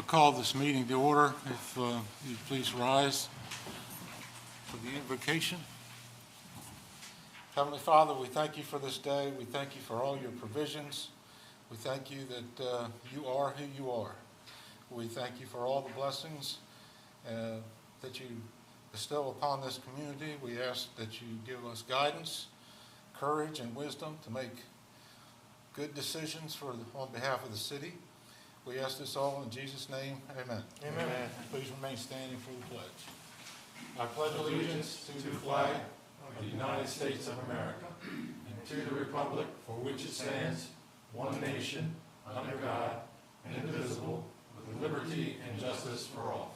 call this meeting to order. If you please rise for the invocation. Heavenly Father, we thank you for this day. We thank you for all your provisions. We thank you that you are who you are. We thank you for all the blessings that you bestow upon this community. We ask that you give us guidance, courage, and wisdom to make good decisions on behalf of the city. We ask this all in Jesus' name. Amen. Amen. Please remain standing for the pledge. I pledge allegiance to the flag of the United States of America and to the republic for which it stands, one nation, under God, indivisible, with liberty and justice for all.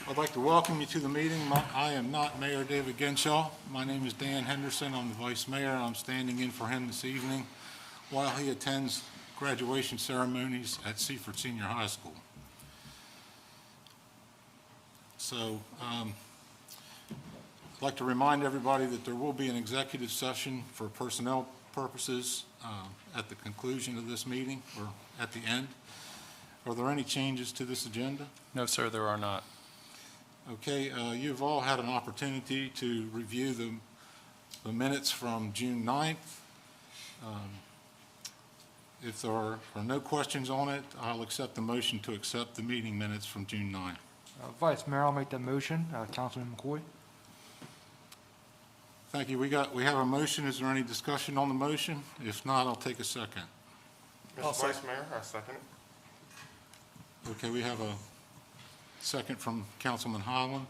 I'd like to welcome you to the meeting. I am not Mayor David Genshaw. My name is Dan Henderson. I'm the Vice Mayor. I'm standing in for him this evening while he attends graduation ceremonies at Seaford Senior High School. So I'd like to remind everybody that there will be an executive session for personnel purposes at the conclusion of this meeting or at the end. Are there any changes to this agenda? No, sir, there are not. Okay, you've all had an opportunity to review the minutes from June 9th. If there are no questions on it, I'll accept the motion to accept the meeting minutes from June 9th. Vice Mayor, I'll make that motion. Councilman McCoy. Thank you. We have a motion. Is there any discussion on the motion? If not, I'll take a second. Mr. Vice Mayor, I second it. Okay, we have a second from Councilman Holland.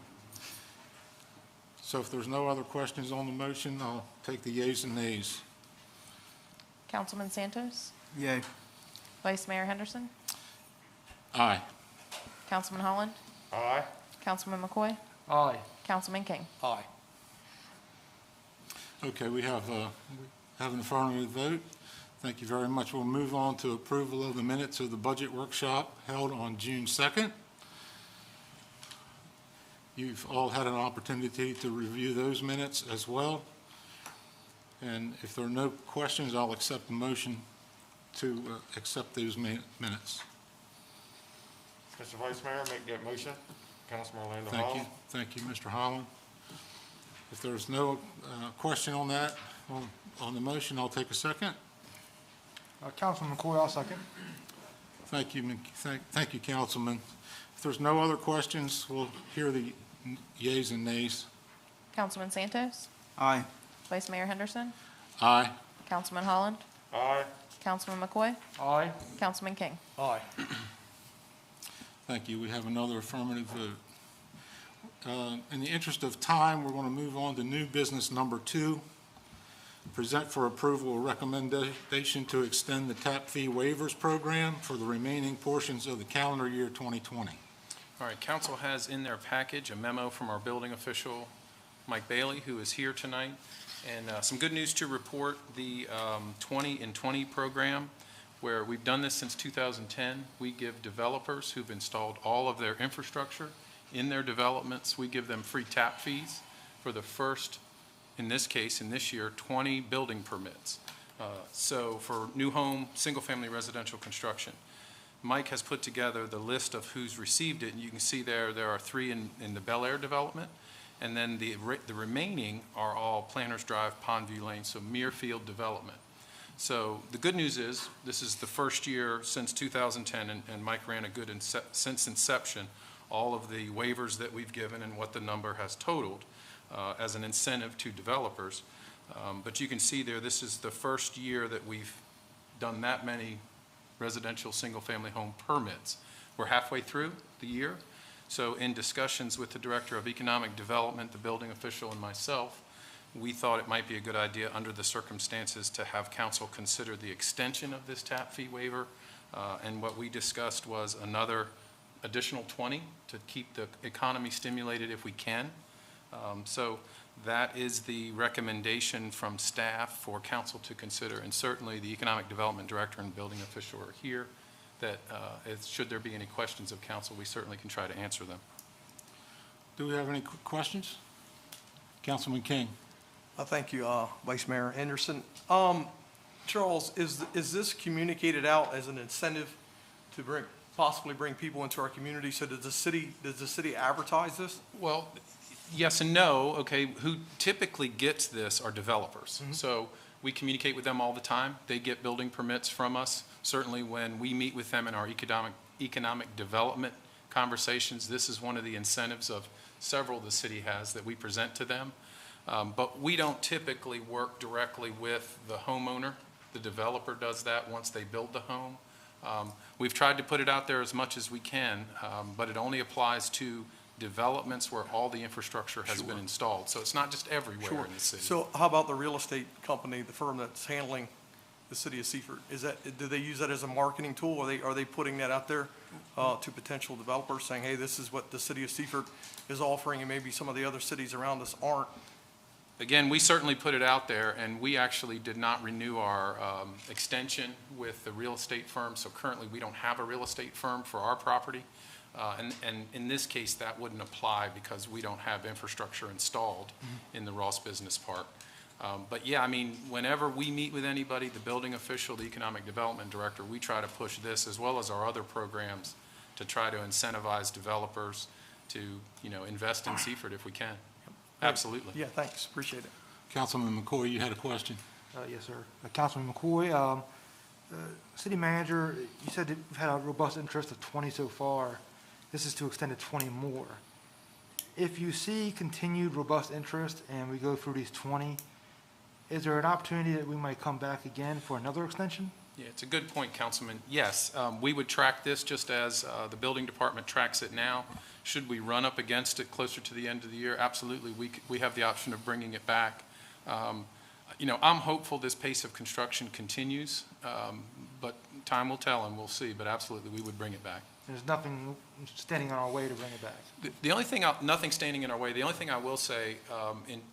So if there's no other questions on the motion, I'll take the yeas and nays. Councilman Santos? Yay. Vice Mayor Henderson? Aye. Councilman Holland? Aye. Councilman McCoy? Aye. Councilman King? Aye. Okay, we have an affirmative vote. Thank you very much. We'll move on to approval of the minutes of the budget workshop held on June 2nd. You've all had an opportunity to review those minutes as well. And if there are no questions, I'll accept the motion to accept those minutes. Mr. Vice Mayor, make that motion. Councilman Orlando Thank Hall. you. Thank you, Mr. Holland. If there's no question on that, on the motion, I'll take a second. Councilman McCoy, I'll second. Thank you, thank you, Councilman. If there's no other questions, we'll hear the yeas and nays. Councilman Santos? Aye. Vice Mayor Henderson? Aye. Councilman Holland? Aye. Councilman McCoy? Aye. Councilman King? Aye. Thank you. We have another affirmative vote. In the interest of time, we're going to move on to new business number 2. Present for approval a recommendation to extend the tap fee waivers program for the remaining portions of the calendar year 2020. All right, council has in their package a memo from our building official, Mike Bailey, who is here tonight. And some good news to report, the 20 in 20 program, where we've done this since 2010. We give developers who've installed all of their infrastructure in their developments, we give them free tap fees for the first, in this case, in this year, 20 building permits. So for new home, single-family residential construction. Mike has put together the list of who's received it, and you can see there are 3 in the Bel Air development, and then the remaining are all Planners Drive, Pondview Lane, so Muirfield development. So the good news is this is the first year since 2010, and Mike ran a good since inception, all of the waivers that we've given and what the number has totaled as an incentive to developers. But you can see there, this is the first year that we've done that many residential single-family home permits. We're halfway through the year. So in discussions with the Director of Economic Development, the building official, and myself, we thought it might be a good idea under the circumstances to have council consider the extension of this tap fee waiver. And what we discussed was another additional 20 to keep the economy stimulated if we can. So that is the recommendation from staff for council to consider, and certainly the Economic Development Director and building official are here, that should there be any questions of council, we certainly can try to answer them. Do we have any questions? Councilman King. Thank you, Vice Mayor Henderson. Charles, is this communicated out as an incentive to possibly bring people into our community? So does the city advertise this? Well, yes and no. Okay, who typically gets this are developers. So we communicate with them all the time. They get building permits from us. Certainly when we meet with them in our economic development conversations, this is one of the incentives of several the city has that we present to them. But we don't typically work directly with the homeowner. The developer does that once they build the home. We've tried to put it out there as much as we can, but it only applies to developments where all the infrastructure has been installed. So it's not just everywhere in the city. So how about the real estate company, the firm that's handling the city of Seaford? Do they use that as a marketing tool? Are they putting that out there to potential developers, saying, hey, this is what the city of Seaford is offering, and maybe some of the other cities around us aren't? Again, we certainly put it out there, and we actually did not renew our extension with the real estate firm, so currently we don't have a real estate firm for our property. And in this case, that wouldn't apply because we don't have infrastructure installed in the Ross Business Park. But yeah, I mean, whenever we meet with anybody, the building official, the economic development director, we try to push this as well as our other programs to try to incentivize developers to, invest in Seaford if we can. Absolutely. Yeah, thanks, appreciate it. Councilman McCoy, you had a question? Yes, sir. Councilman McCoy, city manager, you said that we've had a robust interest of 20 so far. This is to extend to 20 more. If you see continued robust interest and we go through these 20, is there an opportunity that we might come back again for another extension? Yeah, it's a good point, Councilman. Yes, we would track this just as the building department tracks it now. Should we run up against it closer to the end of the year? Absolutely, we have the option of bringing it back. I'm hopeful this pace of construction continues, but time will tell and we'll see, but absolutely, we would bring it back. There's nothing standing on our way to bring it back. The only thing, nothing standing in our way, the only thing I will say,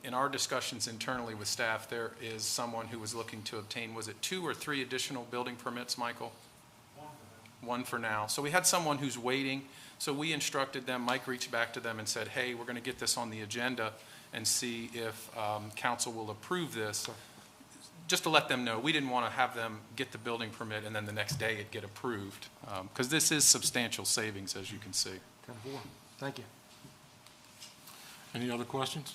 in our discussions internally with staff, there is someone who was looking to obtain, was it 2 or 3 additional building permits, Michael? One for now. So we had someone who's waiting. So we instructed them, Mike reached back to them and said, hey, we're going to get this on the agenda and see if council will approve this. Just to let them know, we didn't want to have them get the building permit and then the next day it get approved, because this is substantial savings, as you can see. 10-4. Thank you. Any other questions?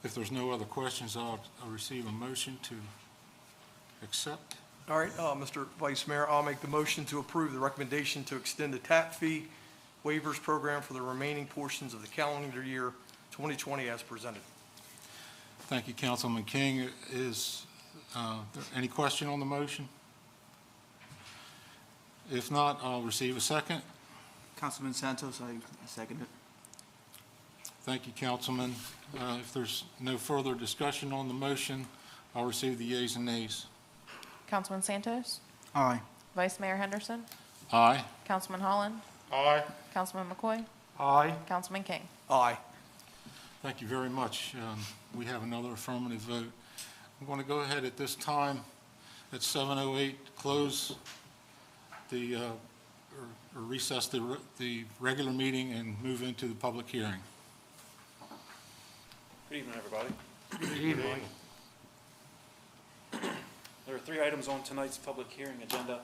If there's no other questions, I'll receive a motion to accept. All right, Mr. Vice Mayor, I'll make the motion to approve the recommendation to extend the tap fee waivers program for the remaining portions of the calendar year 2020 as presented. Thank you, Councilman King. Is there any question on the motion? If not, I'll receive a second. Councilman Santos, I second it. Thank you, Councilman. If there's no further discussion on the motion, I'll receive the yeas and nays. Councilman Santos, Aye. Vice Mayor Henderson, Aye. Councilman Holland, Aye. Councilman McCoy, Aye. Councilman King. Aye. Thank you very much. We have another affirmative vote. I'm going to go ahead at this time at 7:08, close the, or recess the regular meeting and move into the public hearing. Good evening, everybody. Good evening. There are 3 items on tonight's public hearing agenda.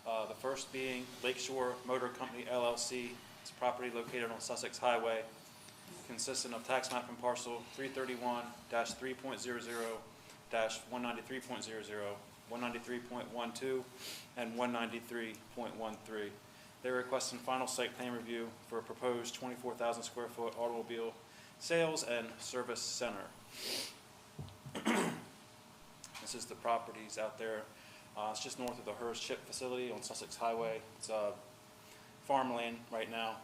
The first being Lakeshore Motor Company LLC. It's a property located on Sussex Highway, consisting of tax map and parcel 331-3.00-193.00, 193.12, and 193.13. They're requesting final site plan review for a proposed 24,000 square foot automobile sales and service center. This is the properties out there. It's just north of the Hearst Ship Facility on Sussex Highway. It's farmland right now,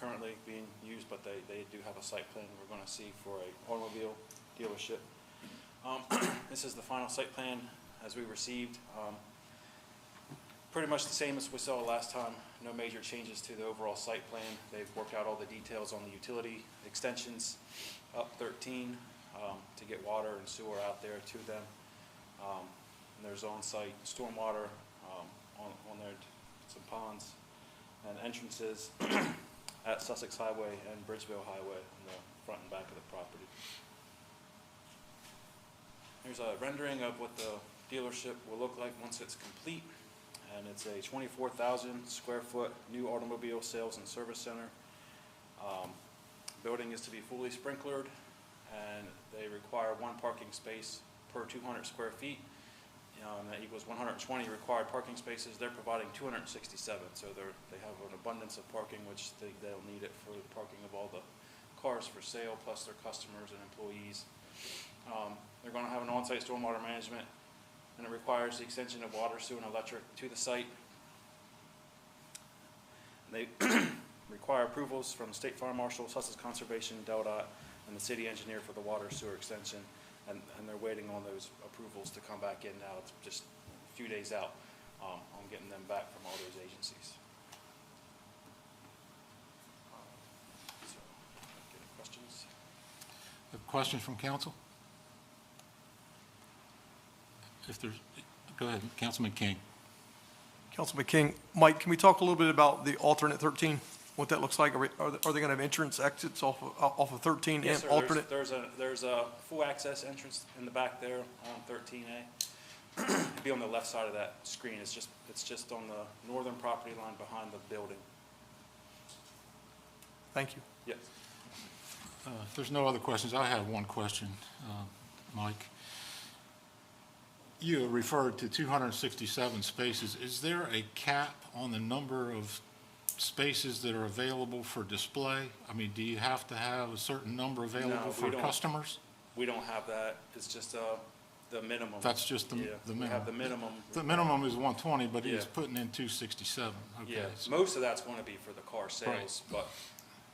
currently being used, but they do have a site plan we're going to see for an automobile dealership. This is the final site plan as we received. Pretty much the same as we saw last time. No major changes to the overall site plan. They've worked out all the details on the utility extensions up 13 to get water and sewer out there to them. And there's on-site stormwater on there, some ponds and entrances at Sussex Highway and Bridgeville Highway in the front and back of the property. Here's a rendering of what the dealership will look like once it's complete. And it's a 24,000 square foot new automobile sales and service center. Building is to be fully sprinklered, and they require 1 parking space per 200 square feet. That equals 120 required parking spaces. They're providing 267, so they have an abundance of parking, which they'll need it for the parking of all the cars for sale, plus their customers and employees. They're going to have an on-site stormwater management, and it requires the extension of water, sewer, and electric to the site. They require approvals from State Fire Marshal, Sussex Conservation, DelDOT, and the city engineer for the water sewer extension, and they're waiting on those approvals to come back in now. It's just a few days out on getting them back from all those agencies. So, any questions? Have questions from council? If there's, go ahead, Councilman King. Councilman King, Mike, can we talk a little bit about the alternate 13? What that looks like? Are they going to have entrance exits off of 13 Yes, and sir. alternate? There's a full access entrance in the back there on 13A. It'd be on the left side of that screen. It's just on the northern property line behind the building. Thank you. Yes. If there's no other questions, I have one question, Mike. You referred to 267 spaces. Is there a cap on the number of spaces that are available for display? I mean, do you have to have a certain number available No, for customers? We don't have that. It's just the minimum. That's just the We minimum. have the minimum. The minimum is 120, but he's Yeah. putting in 267. Okay. Yeah, so- most of that's going to be for the car sales, but,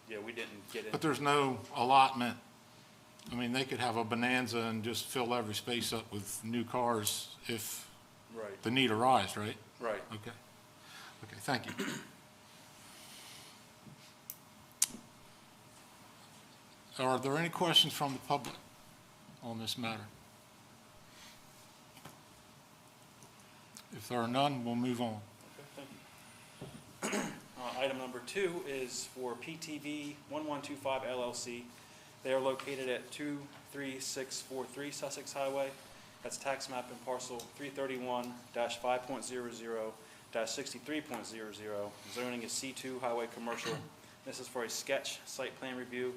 yeah, we didn't get But into. there's no allotment. I mean, they could have a bonanza and just fill every space up with new cars if Right, the need arises, right? right. Okay. Okay, thank you. Are there any questions from the public on this matter? If there are none, we'll move on. Okay, thank you. Item number 2 is for PTV 1125 LLC. They are located at 23643 Sussex Highway. That's tax map and parcel 331-5.00-63.00. Zoning is C2 Highway Commercial. This is for a sketch site plan review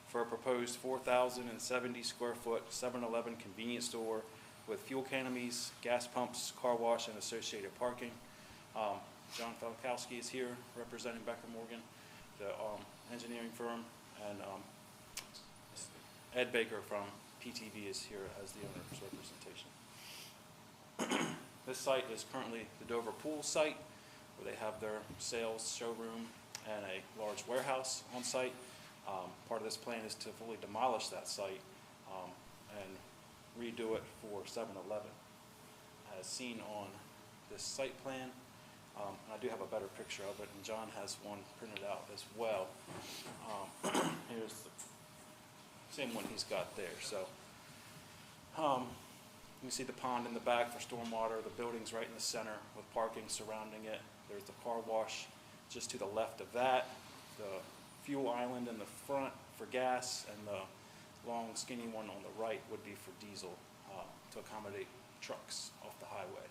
for a proposed 4,070 square foot 7-Eleven convenience store with fuel canopies, gas pumps, car wash, and associated parking. John Falkowski is here representing Becker Morgan, the engineering firm, and Ed Baker from PTV is here as the owner's representation. This site is currently the Dover Pool site, where they have their sales showroom and a large warehouse on site. Part of this plan is to fully demolish that site and redo it for 7-Eleven. As seen on this site plan, and I do have a better picture of it, and John has one printed out as well. Here's the same one he's got there. So you see the pond in the back for stormwater. The building's right in the center with parking surrounding it. There's the car wash just to the left of that. The fuel island in the front for gas, and the long skinny one on the right would be for diesel to accommodate trucks off the highway.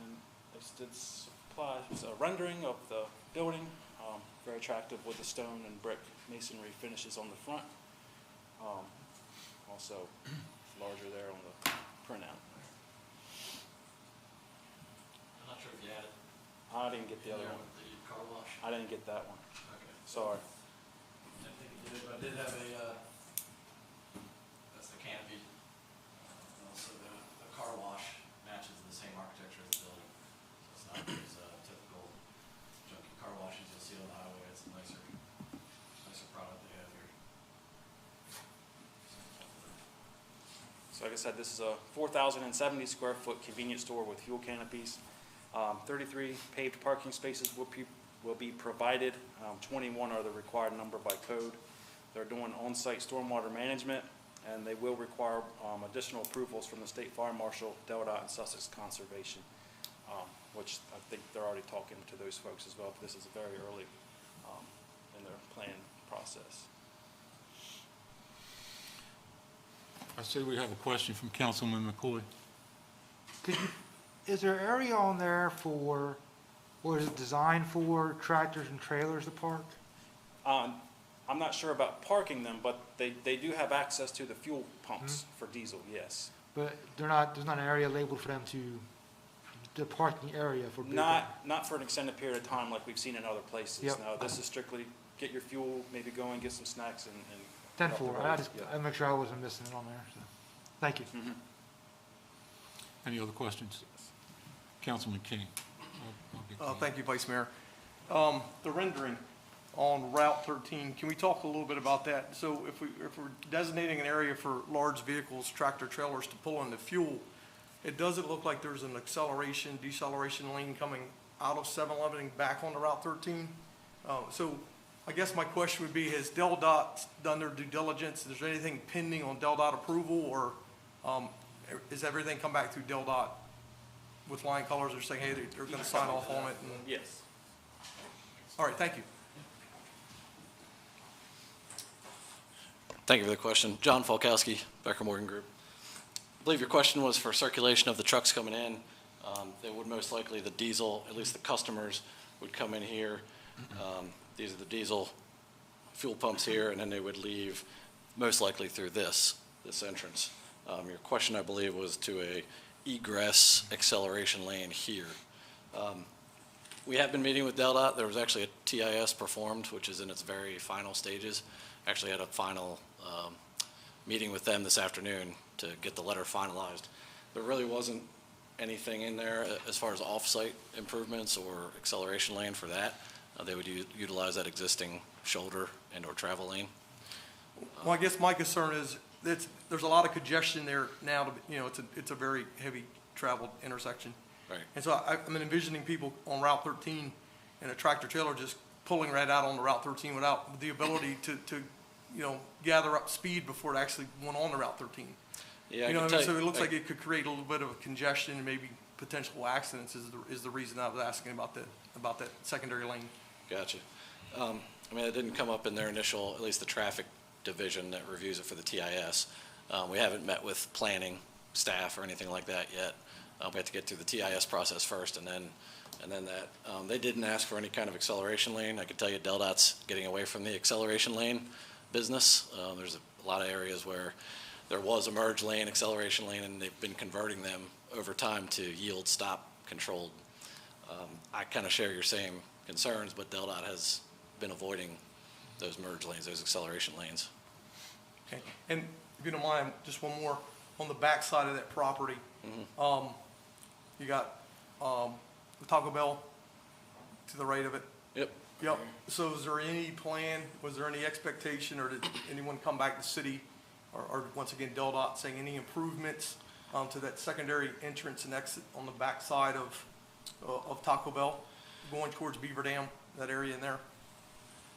And it's a rendering of the building, very attractive with the stone and brick masonry finishes on the front. Also larger there on the printout. I'm not sure if you had it. I didn't get the other one. The car wash. I didn't get that one. Okay. Sorry. I think you did, but I did have that's the canopy. And also the car wash matches the same architecture as the building. So it's not these typical junky car washes you'll see on the highway. It's a nicer product they have here. So like I said, this is a 4,070 square foot convenience store with fuel canopies. 33 paved parking spaces will be provided. 21 are the required number by code. They're doing on-site stormwater management, and they will require additional approvals from the State Fire Marshal, DelDOT, and Sussex Conservation, which I think they're already talking to those folks as well, but this is very early in their plan process. I see we have a question from Councilman McCoy. Is there area on there for, or is it designed for tractors and trailers to park? I'm not sure about parking them, but they do have access to the fuel pumps for diesel, yes. But there's not an area labeled for them the parking area for big. Not for an extended period of time like we've seen in other places. Yep. No, this is strictly get your fuel, maybe go and get some snacks and. 10-4, Yeah. I make sure I wasn't missing it on there, so, thank you. Any other questions? Councilman King. I'll get to you. Thank you, Vice Mayor. The rendering on Route 13, can we talk a little bit about that? So if we're designating an area for large vehicles, tractor trailers to pull in the fuel, it doesn't look like there's an acceleration, deceleration lane coming out of 7-Eleven and back onto Route 13. So I guess my question would be, has DelDOT done their due diligence? Is there anything pending on DelDOT approval, or is everything come back through DelDOT with line colors? They're saying, hey, they're going to sign off on it? And... Yes. All right, thank you. Thank you for the question. John Falkowski, Becker Morgan Group. I believe your question was for circulation of the trucks coming in. They would most likely, the diesel, at least the customers, would come in here. These are the diesel fuel pumps here, and then they would leave most likely through this entrance. Your question, I believe, was to a egress acceleration lane here. We have been meeting with DelDOT. There was actually a TIS performed, which is in its very final stages. Actually had a final meeting with them this afternoon to get the letter finalized. There really wasn't anything in there as far as off-site improvements or acceleration lane for that. They would utilize that existing shoulder and or travel lane. Well, I guess my concern is that there's a lot of congestion there now. It's a very heavy traveled intersection. Right. And so I'm envisioning people on Route 13 and a tractor trailer just pulling right out on the Route 13 without the ability to gather up speed before it actually went on the Route 13. Yeah, So it looks like it could create a little bit of congestion and maybe potential accidents is the reason I was asking about that secondary lane. Gotcha. I mean, it didn't come up in their initial, at least the traffic division that reviews it for the TIS. We haven't met with planning staff or anything like that yet. We have to get through the TIS process first, and then that. They didn't ask for any kind of acceleration lane. I can tell you DelDOT's getting away from the acceleration lane business. There's a lot of areas where there was a merge lane, acceleration lane, and they've been converting them over time to yield stop controlled. I kind of share your same concerns, but DelDOT has been avoiding those merge lanes, those acceleration lanes. Okay. And if you don't mind, just one more on the back side of that property. You got the Taco Bell to the right of it. Yep. So is there any plan, was there any expectation, or did anyone come back to the city, or once again, DelDOT saying any improvements to that secondary entrance and exit on the back side of Taco Bell, going towards Beaver Dam, that area in there?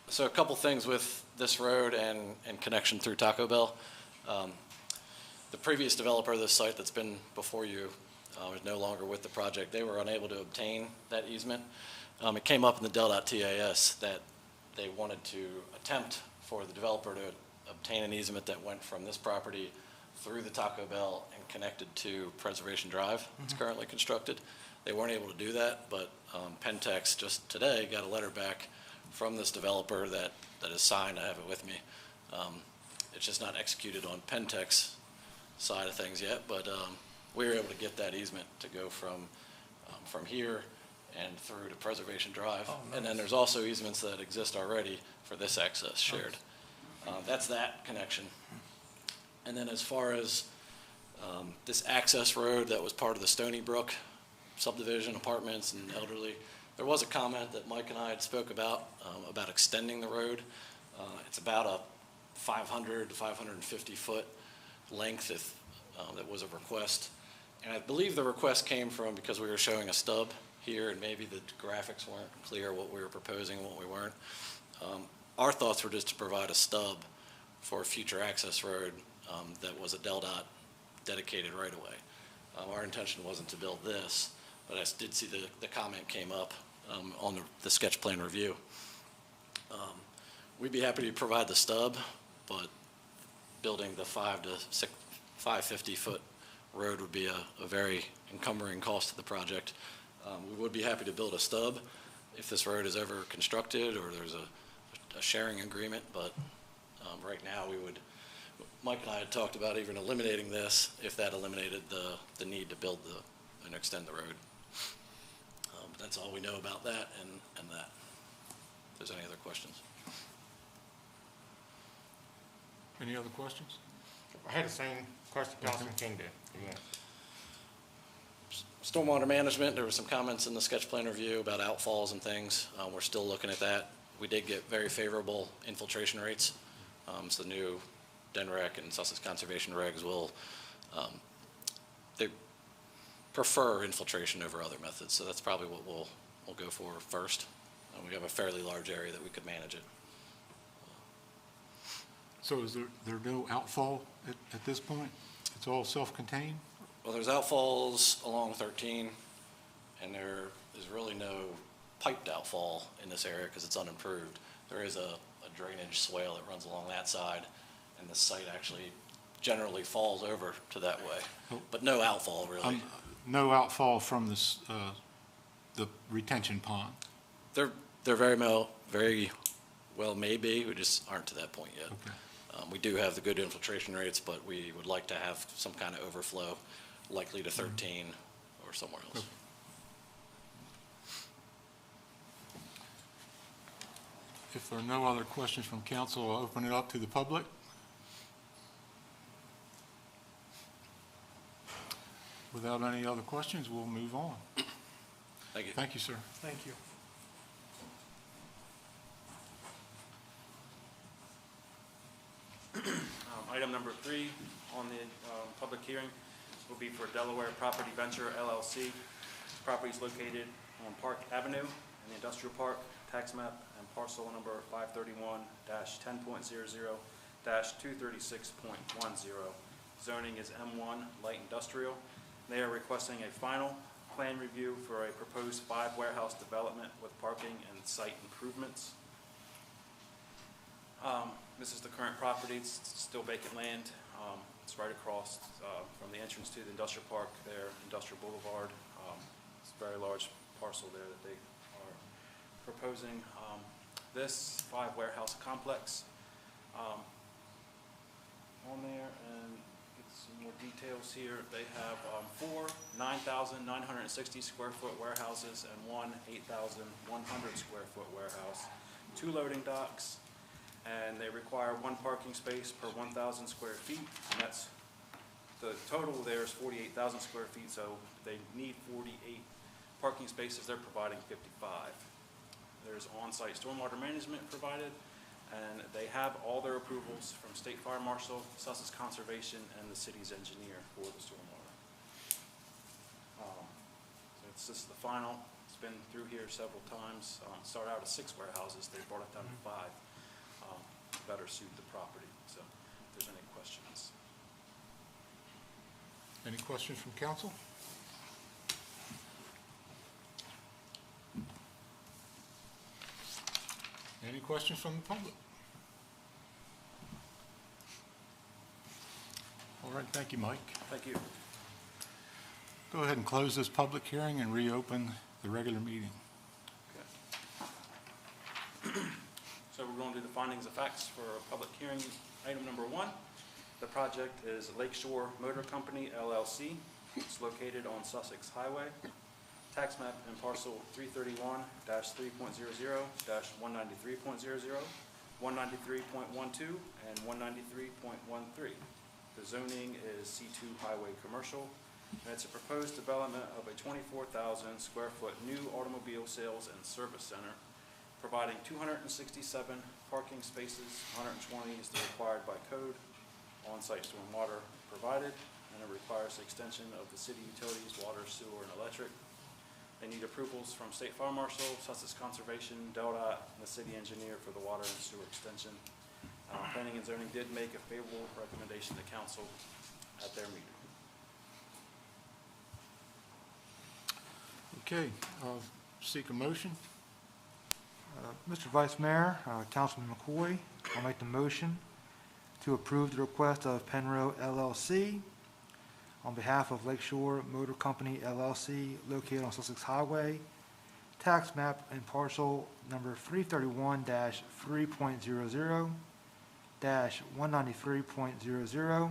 So a couple things with this road and connection through Taco Bell. The previous developer of this site that's been before you is no longer with the project. They were unable to obtain that easement. It came up in the DelDOT TIS that they wanted to attempt for the developer to obtain an easement that went from this property through the Taco Bell and connected to Preservation Drive. It's currently constructed. They weren't able to do that, but Pentex just today got a letter back from this developer that is signed. I have it with me. It's just not executed on Pentex side of things yet, but we were able to get that easement to go from here and through to Preservation Drive. Oh, nice. And then there's also easements that exist already for this access shared. Nice. That's that connection. And then as far as this access road that was part of the Stony Brook subdivision, apartments and elderly, there was a comment that Mike and I had spoke about extending the road. It's about a 500 to 550 foot length if that was a request. And I believe the request came from because we were showing a stub here and maybe the graphics weren't clear what we were proposing and what we weren't. Our thoughts were just to provide a stub for a future access road that was a DelDOT dedicated right away. Our intention wasn't to build this, but I did see the comment came up on the sketch plan review. We'd be happy to provide the stub, but building the 5 550-foot road would be a very encumbering cost to the project. We would be happy to build a stub if this road is ever constructed or there's a sharing agreement, but right now Mike and I had talked about even eliminating this if that eliminated the need to build and extend the road. But that's all we know about that and that. If there's any other questions. Any other questions? I had the same question Councilman King did. Yeah. Stormwater management, there were some comments in the sketch plan review about outfalls and things. We're still looking at that. We did get very favorable infiltration rates. So the new DNREC and Sussex Conservation regs they prefer infiltration over other methods. So that's probably what we'll go for first. We have a fairly large area that we could manage it. So is there no outfall at this point? It's all self-contained? Well, there's outfalls along 13, and there is really no piped outfall in this area because it's unimproved. There is a drainage swale that runs along that side, and the site actually generally falls over to that way, but no outfall really. No outfall from this, the retention pond? They're very well may be, we just aren't to that point yet. Okay. We do have the good infiltration rates, but we would like to have some kind of overflow, likely to 13 or somewhere else. Okay. If there are no other questions from council, I'll open it up to the public. Without any other questions, we'll move on. Thank you. Thank you, sir. Thank you. Item number 3 on the public hearing will be for Delaware Property Venture LLC. This property is located on Park Avenue in the Industrial Park, tax map and parcel number 531-10.00-236.10. Zoning is M1 Light Industrial. They are requesting a final plan review for a proposed 5 warehouse development with parking and site improvements. This is the current property. It's still vacant land. It's right across from the entrance to the industrial park there, Industrial Boulevard. It's a very large parcel there that they are proposing. This 5 warehouse complex on there, and get some more details here. They have 4 9,960 square foot warehouses and 1 8,100 square foot warehouse, 2 loading docks, and they require 1 parking space per 1,000 square feet, and that's, the total there is 48,000 square feet, so they need 48 parking spaces. They're providing 55. There's on-site stormwater management provided, and they have all their approvals from State Fire Marshal, Sussex Conservation, and the city's engineer for the stormwater. So this is the final. It's been through here several times. Started out as 6 warehouses. They brought it down to 5. Better suit the property. So if there's any questions. Any questions from council? Any questions from the public? All right, thank you, Mike. Thank you. Go ahead and close this public hearing and reopen the regular meeting. Okay. So we're going to do the findings of facts for public hearing. Item number 1, the project is Lakeshore Motor Company, LLC. It's located on Sussex Highway. Tax map and parcel 331-3.00-193.00, 193.12, and 193.13. The zoning is C2 Highway Commercial, and it's a proposed development of a 24,000 square foot new automobile sales and service center, providing 267 parking spaces. 120 is the required by code. On-site stormwater provided, and it requires the extension of the city utilities, water, sewer, and electric. They need approvals from State Fire Marshal, Sussex Conservation, DelDOT, and the city engineer for the water and sewer extension. Planning and zoning did make a favorable recommendation to council at their meeting. Okay, seek a motion. Mr. Vice Mayor, Councilman McCoy, I'll make the motion to approve the request of Penrose LLC on behalf of Lakeshore Motor Company LLC located on Sussex Highway, tax map and parcel number 331-3.00, -193.00,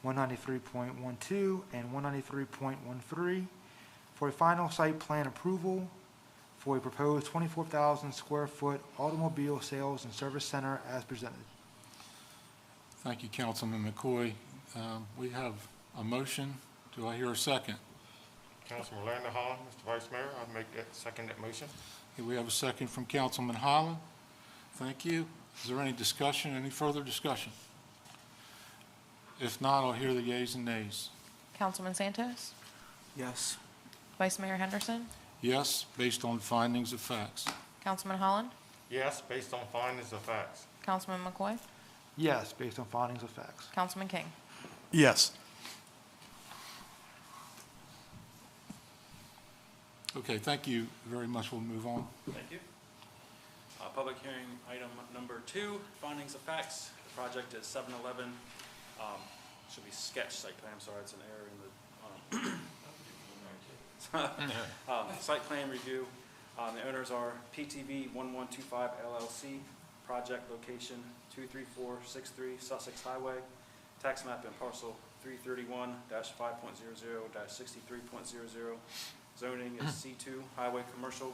193.12, and 193.13 for a final site plan approval for a proposed 24,000 square foot automobile sales and service center as presented. Thank you, Councilman McCoy. We have a motion. Do I hear a second? Councilman Landon Holland, Mr. Vice Mayor, I'll second that motion. Okay, we have a second from Councilman Holland. Thank you. Is there any discussion, any further discussion? If not, I'll hear the yeas and nays. Councilman Santos, Yes. Vice Mayor Henderson, Yes, based on findings of facts. Councilman Holland, Yes, based on findings of facts. Councilman McCoy, Yes, based on findings of facts. Councilman King. Yes. Okay, thank you very much. We'll move on. Thank you. Public hearing item number 2, findings of facts. The project is 711, should be sketch site plan, I'm sorry, it's an error in the, site plan review. The owners are PTV 1125 LLC, project location 23463 Sussex Highway, tax map and parcel 331-5.00-63.00. Zoning is C2, highway commercial.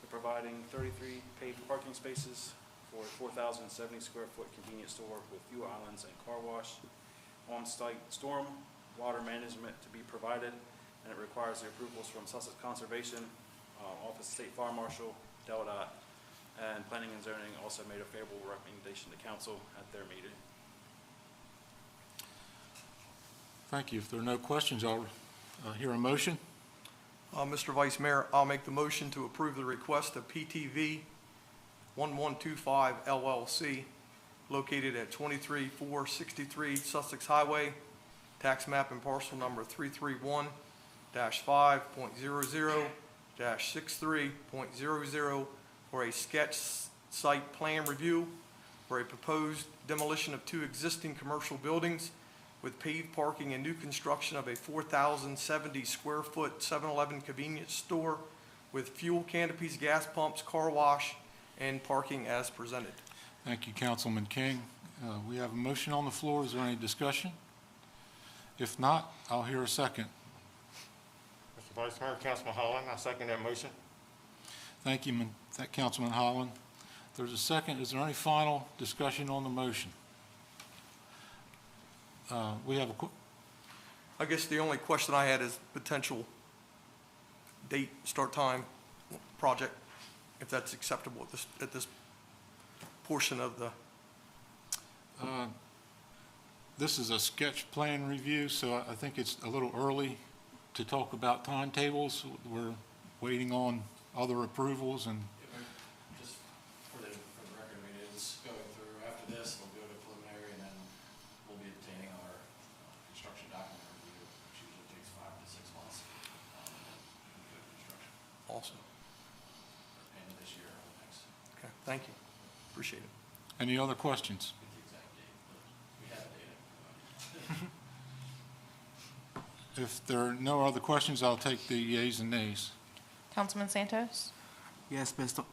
They're providing 33 paved parking spaces for a 4,070 square foot convenience store with fuel islands and car wash. On-site storm water management to be provided, and it requires the approvals from Sussex Conservation, Office of State Fire Marshal, DelDOT, and Planning and Zoning also made a favorable recommendation to council at their meeting. Thank you. If there are no questions, I'll hear a motion. Mr. Vice Mayor, I'll make the motion to approve the request of PTV 1125 LLC located at 23463 Sussex Highway, tax map and parcel number 331-5.00-63.00 for a sketch site plan review for a proposed demolition of 2 existing commercial buildings with paved parking and new construction of a 4,070 square foot 7-Eleven convenience store with fuel canopies, gas pumps, car wash, and parking as presented. Thank you, Councilman King. We have a motion on the floor. Is there any discussion? If not, I'll hear a second. Mr. Vice Mayor, Councilman Holland, I second that motion. Thank you, Councilman Holland. If there's a second, is there any final discussion on the motion? We have I guess the only question I had is potential date, start time, project, if that's acceptable at this portion of the. This is a sketch plan review, so I think it's a little early to talk about timetables. We're waiting on other approvals and. Just for the record, I mean, it's going through, after this, we'll go to preliminary, and then we'll be obtaining our construction document review, which usually takes 5 to 6 months. And then we go to construction, Awesome. end of this year or next. Okay, thank you. Appreciate it. Any other questions? Get the exact date, but we have the data. If there are no other questions, I'll take the yeas and nays. Councilman Santos, Yes, based on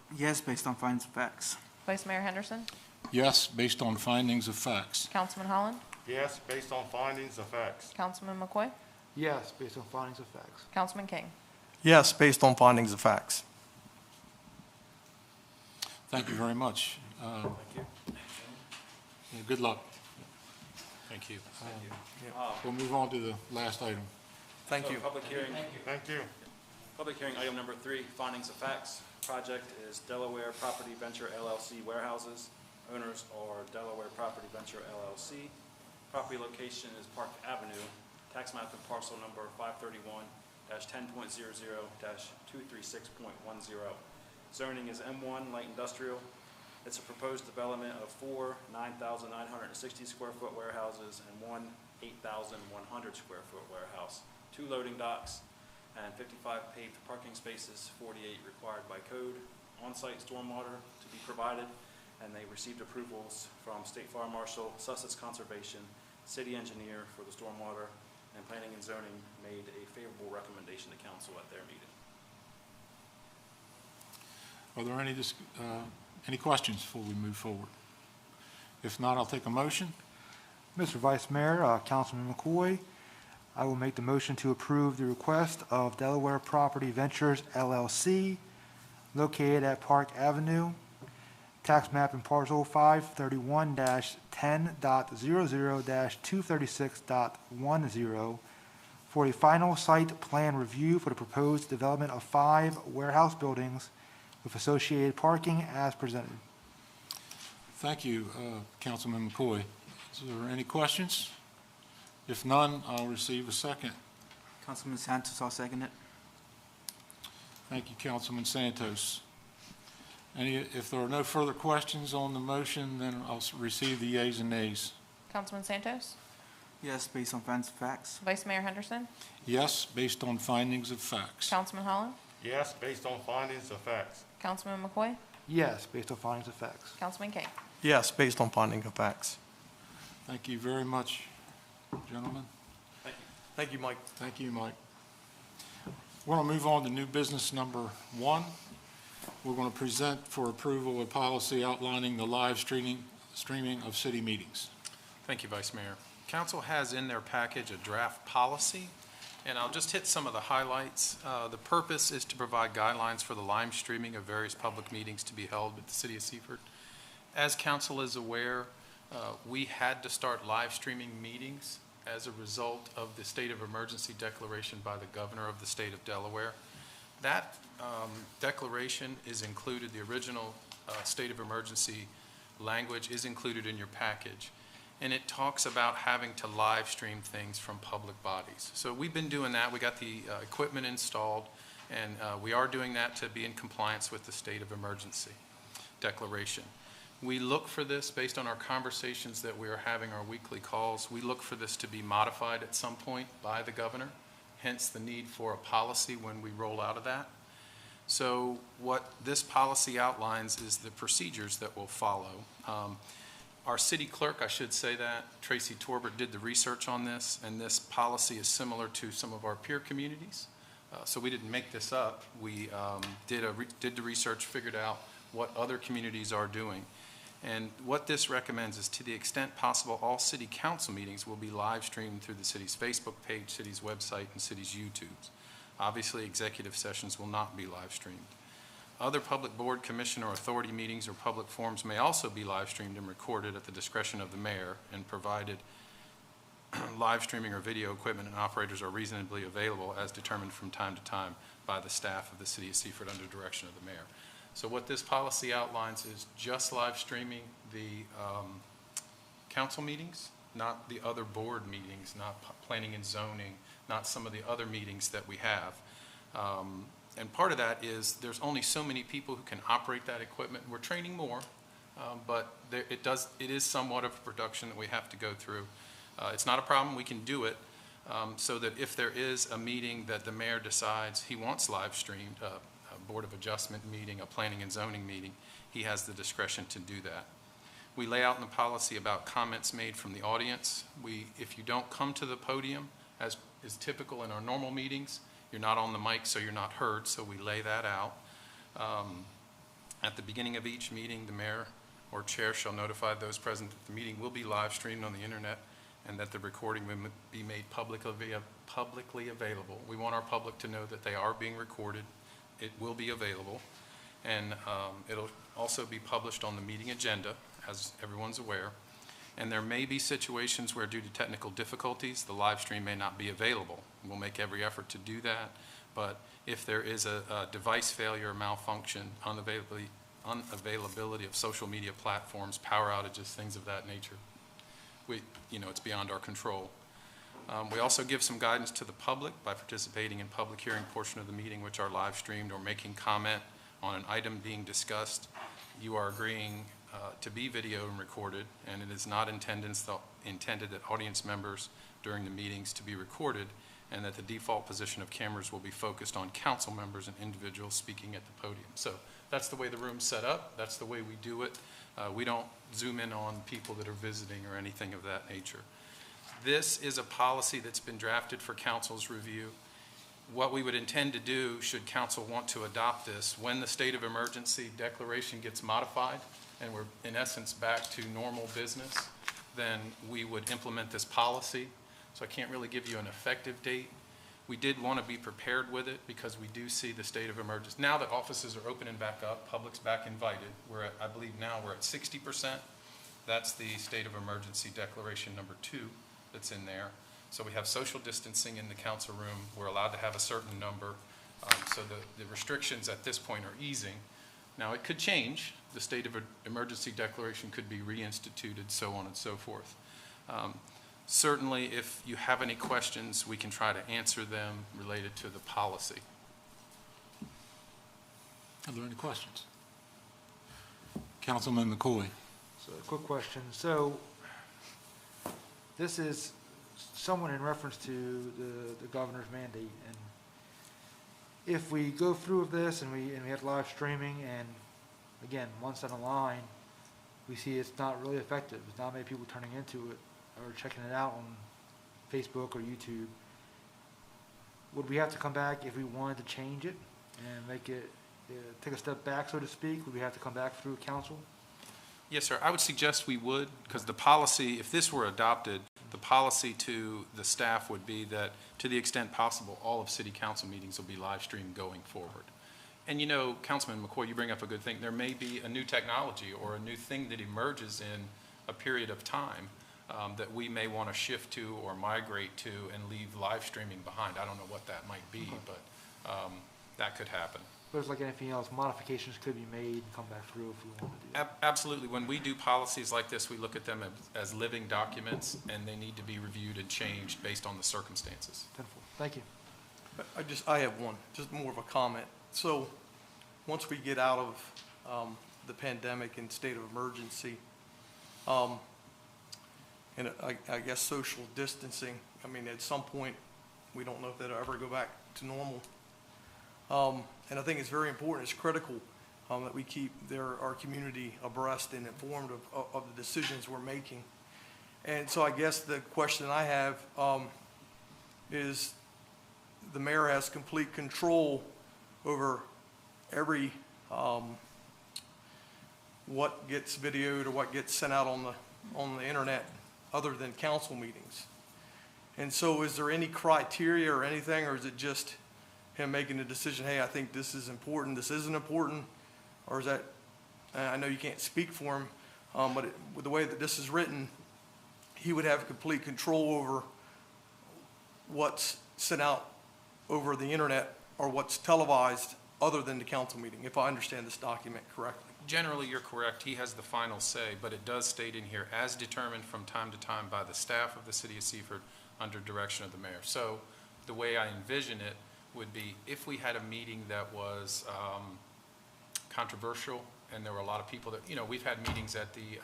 findings of facts. Vice Mayor Henderson, Yes, based on findings of facts. Councilman Holland, Yes, based on findings of facts. Councilman McCoy, Yes, based on findings of facts. Councilman King. Yes, based on findings of facts. Thank you very much. Thank you. Yeah, good luck. Thank you. We'll move on to the last item. Thank So, you. Public hearing. Thank you. Public hearing item number 3, findings of facts. Project is Delaware Property Venture LLC warehouses. Owners are Delaware Property Venture LLC. Property location is Park Avenue. Tax map and parcel number 531-10.00-236.10. Zoning is M1 Light Industrial. It's a proposed development of 4 9,960 square foot warehouses and 1 8,100 square foot warehouse, 2 loading docks, and 55 paved parking spaces, 48 required by code. On-site stormwater to be provided, and they received approvals from State Fire Marshal, Sussex Conservation, City Engineer for the stormwater, and Planning and Zoning made a favorable recommendation to council at their meeting. Are there any questions before we move forward? If not, I'll take a motion. Mr. Vice Mayor, Councilman McCoy, I will make the motion to approve the request of Delaware Property Ventures LLC located at Park Avenue, tax map and parcel 531-10.00-236.10 for a final site plan review for the proposed development of 5 warehouse buildings with associated parking as presented. Thank you, Councilman McCoy. Is there any questions? If none, I'll receive a second. Councilman Santos, I'll second it. Thank you, Councilman Santos. If there are no further questions on the motion, then I'll receive the yeas and nays. Councilman Santos? Yes, based on findings of facts. Vice Mayor Henderson? Yes, based on findings of facts. Councilman Holland? Yes, based on findings of facts. Councilman McCoy? Yes, based on findings of facts. Councilman King? Yes, based on finding of facts. Thank you very much, gentlemen. Thank you, Mike. Thank you, Mike. We're going to move on to new business number 1. We're going to present for approval a policy outlining the live streaming of city meetings. Thank you, Vice Mayor. Council has in their package a draft policy, and I'll just hit some of the highlights. The purpose is to provide guidelines for the live streaming of various public meetings to be held at the City of Seaford. As council is aware, we had to start live streaming meetings as a result of the state of emergency declaration by the governor of the state of Delaware. That declaration is included, the original state of emergency language is included in your package. And it talks about having to live stream things from public bodies. So we've been doing that. We got the equipment installed, and we are doing that to be in compliance with the state of emergency declaration. We look for this based on our conversations that we are having, our weekly calls. We look for this to be modified at some point by the governor, hence the need for a policy when we roll out of that. So what this policy outlines is the procedures that we'll follow. Our city clerk, I should say that, Tracy Torbert, did the research on this, and this policy is similar to some of our peer communities. So we didn't make this up. We did the research, figured out what other communities are doing. And what this recommends is, to the extent possible, all city council meetings will be live streamed through the city's Facebook page, city's website, and city's YouTubes. Obviously, executive sessions will not be live streamed. Other public board, commission, or authority meetings or public forums may also be live streamed and recorded at the discretion of the mayor, and provided live streaming or video equipment and operators are reasonably available as determined from time to time by the staff of the City of Seaford under direction of the mayor. So what this policy outlines is just live streaming the council meetings, not the other board meetings, not planning and zoning, not some of the other meetings that we have. And part of that is there's only so many people who can operate that equipment. We're training more, but it is somewhat of a production that we have to go through. It's not a problem. We can do it so that if there is a meeting that the mayor decides he wants live streamed, a Board of Adjustment meeting, a planning and zoning meeting, he has the discretion to do that. We lay out in the policy about comments made from the audience. If you don't come to the podium, as is typical in our normal meetings, you're not on the mic, so you're not heard, so we lay that out. At the beginning of each meeting, the mayor or chair shall notify those present that the meeting will be live streamed on the internet and that the recording will be made publicly available. We want our public to know that they are being recorded. It will be available, and it'll also be published on the meeting agenda, as everyone's aware. And there may be situations where, due to technical difficulties, the live stream may not be available. We'll make every effort to do that, but if there is a device failure, malfunction, unavailability of social media platforms, power outages, things of that nature, it's beyond our control. We also give some guidance to the public by participating in public hearing portion of the meeting, which are live streamed, or making comment on an item being discussed. You are agreeing to be video and recorded, and it is not intended that audience members during the meetings to be recorded, and that the default position of cameras will be focused on council members and individuals speaking at the podium. So that's the way the room's set up. That's the way we do it. We don't zoom in on people that are visiting or anything of that nature. This is a policy that's been drafted for council's review. What we would intend to do, should council want to adopt this, when the state of emergency declaration gets modified and we're in essence back to normal business, then we would implement this policy. So I can't really give you an effective date. We did want to be prepared with it because we do see the state of emergency. Now that offices are opening back up, public's back invited, I believe now we're at 60%. That's the state of emergency declaration number 2 that's in there. So we have social distancing in the council room. We're allowed to have a certain number. So the restrictions at this point are easing. Now it could change. The state of emergency declaration could be reinstituted, so on and so forth. Certainly, if you have any questions, we can try to answer them related to the policy. Are there any questions? Councilman McCoy. So, a quick question. So, this is somewhat in reference to the governor's mandate. And if we go through with this and we have live streaming, and again, once down the line, we see it's not really effective. There's not many people turning into it or checking it out on Facebook or YouTube. Would we have to come back if we wanted to change it and make it, take a step back, so to speak? Would we have to come back through council? Yes, sir. I would suggest we would, because the policy, if this were adopted, the policy to the staff would be that, to the extent possible, all of city council meetings will be live streamed going forward. And you know, Councilman McCoy, you bring up a good thing. There may be a new technology or a new thing that emerges in a period of time that we may want to shift to or migrate to and leave live streaming behind. I don't know what that might be, but that could happen. But it's like anything else, modifications could be made and come back through if we wanted to do that. Absolutely. When we do policies like this, we look at them as living documents, and they need to be reviewed and changed based on the circumstances. Tenfold. Thank you. I have one, just more of a comment. So, once we get out of the pandemic and state of emergency, and I guess social distancing, I mean, at some point, we don't know if that'll ever go back to normal. And I think it's very important, it's critical that we keep our community abreast and informed of the decisions we're making. And so I guess the question I have is, the mayor has complete control over every, what gets videoed or what gets sent out on the internet other than council meetings. And so is there any criteria or anything, or is it just him making a decision, hey, I think this is important, this isn't important? Or is that, I know you can't speak for him, but with the way that this is written, he would have complete control over what's sent out over the internet or what's televised other than the council meeting, if I understand this document correctly. Generally, you're correct. He has the final say, but it does state in here, as determined from time to time by the staff of the city of Seaford under direction of the mayor. So the way I envision it would be, if we had a meeting that was controversial and there were a lot of people that, you know, we've had meetings at the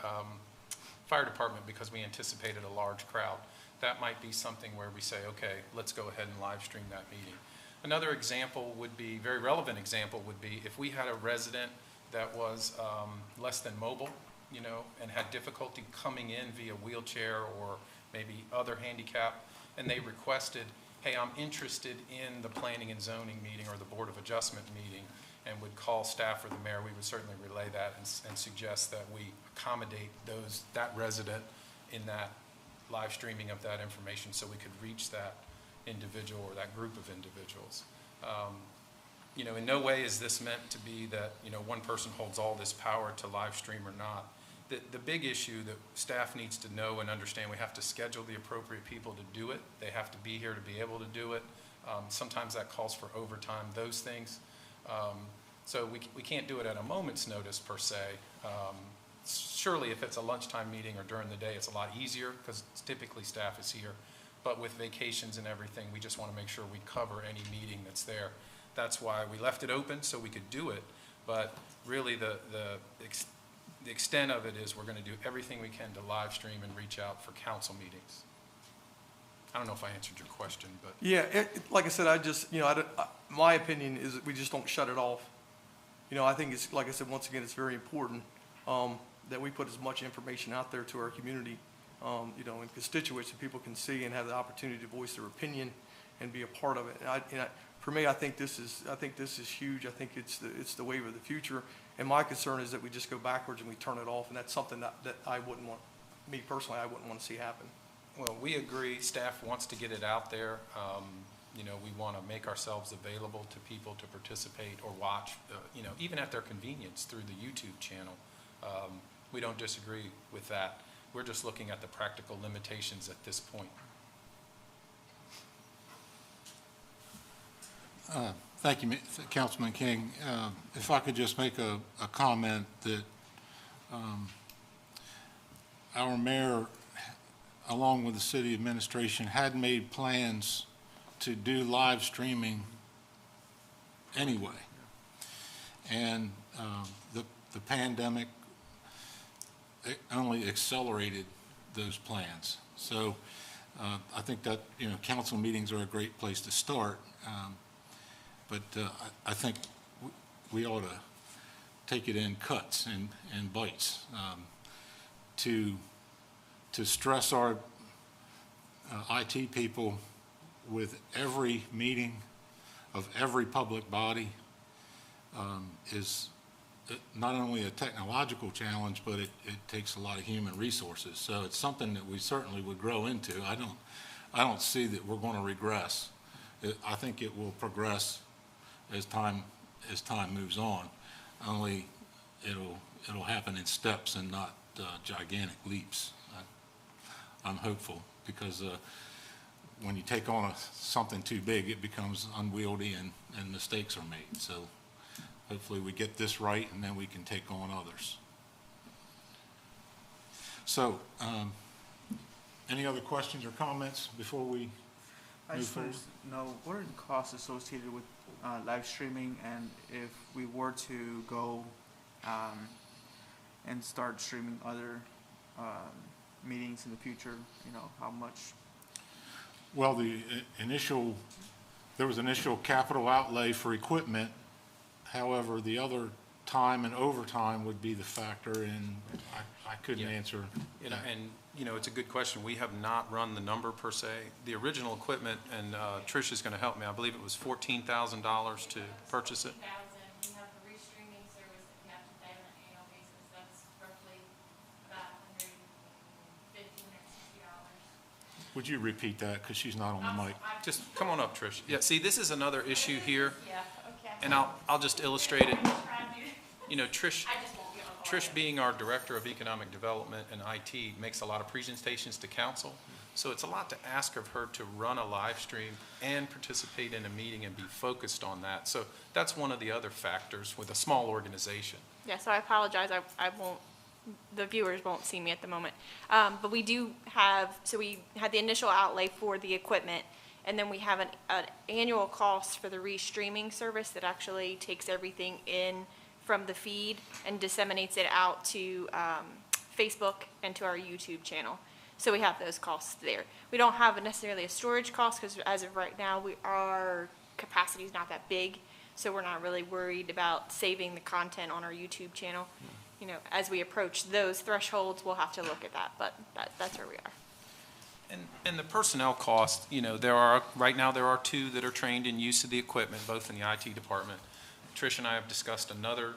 fire department because we anticipated a large crowd. That might be something where we say, okay, let's go ahead and live stream that meeting. Another example would be, very relevant example would be, if we had a resident that was less than mobile, you know, and had difficulty coming in via wheelchair or maybe other handicap, and they requested, hey, I'm interested in the planning and zoning meeting or the Board of Adjustment meeting, and would call staff or the mayor, we would certainly relay that and suggest that we accommodate that resident in that live streaming of that information so we could reach that individual or that group of individuals. You know, in no way is this meant to be that, you know, one person holds all this power to live stream or not. The big issue that staff needs to know and understand, we have to schedule the appropriate people to do it. They have to be here to be able to do it. Sometimes that calls for overtime, those things. So we can't do it at a moment's notice per se. Surely if it's a lunchtime meeting or during the day, it's a lot easier because typically staff is here. But with vacations and everything, we just want to make sure we cover any meeting that's there. That's why we left it open so we could do it. But really the extent of it is we're going to do everything we can to live stream and reach out for council meetings. I don't know if I answered your question, but. Yeah, like I said, my opinion is that we just don't shut it off. You know, I think it's, like I said, once again, it's very important that we put as much information out there to our community you know, and constituents, and people can see and have the opportunity to voice their opinion and be a part of it. For me, I think this is huge. I think it's the wave of the future. And my concern is that we just go backwards and we turn it off, and that's something that I wouldn't want, me personally, I wouldn't want to see happen. Well, we agree. Staff wants to get it out there. You know, we want to make ourselves available to people to participate or watch, you know, even at their convenience through the YouTube channel. We don't disagree with that. We're just looking at the practical limitations at this point. Thank you, Councilman King. If I could just make a comment that our mayor, along with the city administration, had made plans to do live streaming anyway. And the pandemic only accelerated those plans. So I think that, you know, council meetings are a great place to start. But I think we ought to take it in cuts and bites to stress our IT people with every meeting of every public body is not only a technological challenge, but it takes a lot of human resources. So it's something that we certainly would grow into. I don't see that we're going to regress. I think it will progress as time moves on. Only it'll happen in steps and not gigantic leaps. I'm hopeful, because when you take on something too big, it becomes unwieldy and mistakes are made. So hopefully we get this right, and then we can take on others. So any other questions or comments before we I just want to know, what are the costs associated with live streaming, and if we were to go and start streaming other meetings in the future, you know, how much? Well, there was initial capital outlay for equipment. However, the other time and overtime would be the factor, and I couldn't answer. You know, and you know, it's a good question. We have not run the number per se. The original equipment, and Trish is going to help me, I believe it was $14,000 to purchase it. We have the restreaming service that we have to pay on an annual basis. That's roughly about $150 or $160. Would you repeat that, because she's not on the mic? Just come on up, Trish. Yeah, see, this is another issue here, Yeah, okay. and I'll just illustrate it. Try and do- You know, Trish I just won't be on the Trish, being our Director of Economic Development and IT, makes a lot of presentations to council. So it's a lot to ask of her to run a live stream and participate in a meeting and be focused on that. So that's one of the other factors with a small organization. Yeah, so I apologize. I won't, the viewers won't see me at the moment. But we do have, so we had the initial outlay for the equipment, and then we have an annual cost for the restreaming service that actually takes everything in from the feed and disseminates it out to Facebook and to our YouTube channel. So we have those costs there. We don't have necessarily a storage cost, because as of right now, our capacity is not that big, so we're not really worried about saving the content on our YouTube channel. You know, as we approach those thresholds, we'll have to look at that, but that's where we are. And the personnel cost, you know, right now there are 2 that are trained in use of the equipment, both in the IT department. Trish and I have discussed another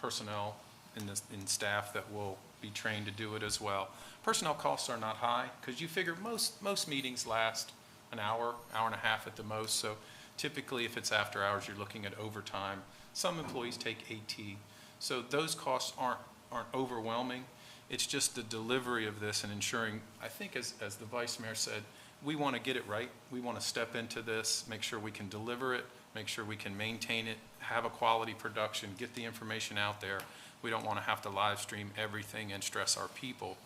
personnel in staff that will be trained to do it as well. Personnel costs are not high, because you figure most meetings last an hour, hour and a half at the most. So typically, if it's after hours, you're looking at overtime. Some employees take AT. So those costs aren't overwhelming. It's just the delivery of this and ensuring, I think as the Vice Mayor said, we want to get it right. We want to step into this, make sure we can deliver it, make sure we can maintain it, have a quality production, get the information out there. We don't want to have to live stream everything and stress our people.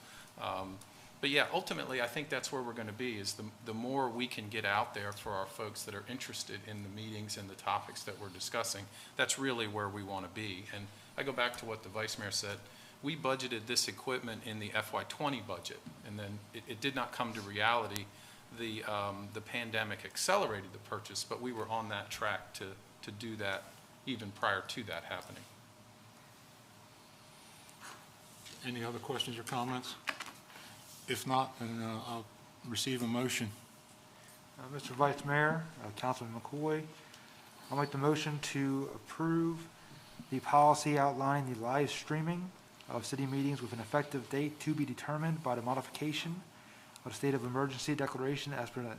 But yeah, ultimately, I think that's where we're going to be, is the more we can get out there for our folks that are interested in the meetings and the topics that we're discussing, that's really where we want to be. And I go back to what the Vice Mayor said. We budgeted this equipment in the FY20 budget, and then it did not come to reality. The pandemic accelerated the purchase, but we were on that track to do that even prior to that happening. Any other questions or comments? If not, then I'll receive a motion. Mr. Vice Mayor, Councilman McCoy, I'll make the motion to approve the policy outlining the live streaming of city meetings with an effective date to be determined by the modification of the state of emergency declaration as presented.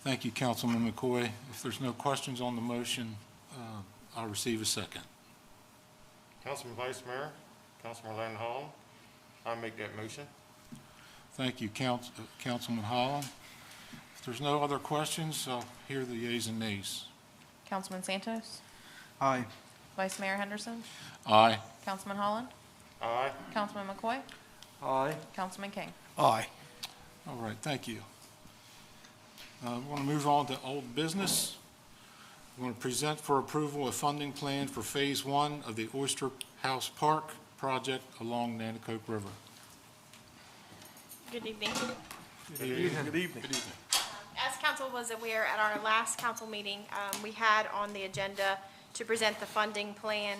Thank you, Councilman McCoy. If there's no questions on the motion, I'll receive a second. Councilman Vice Mayor, Councilman Len Hall, I make that motion. Thank you, Councilman Holland. If there's no other questions, I'll hear the yeas and nays. Councilman Santos? Aye. Vice Mayor Henderson? Aye. Councilman Holland? Aye. Councilman McCoy? Aye. Councilman King? Aye. All right, thank you. We want to move on to old business. We want to present for approval a funding plan for Phase 1 of the Oyster House Park project along Nanticoke River. Good evening. Good evening. Good evening. As council was aware, at our last council meeting, we had on the agenda to present the funding plan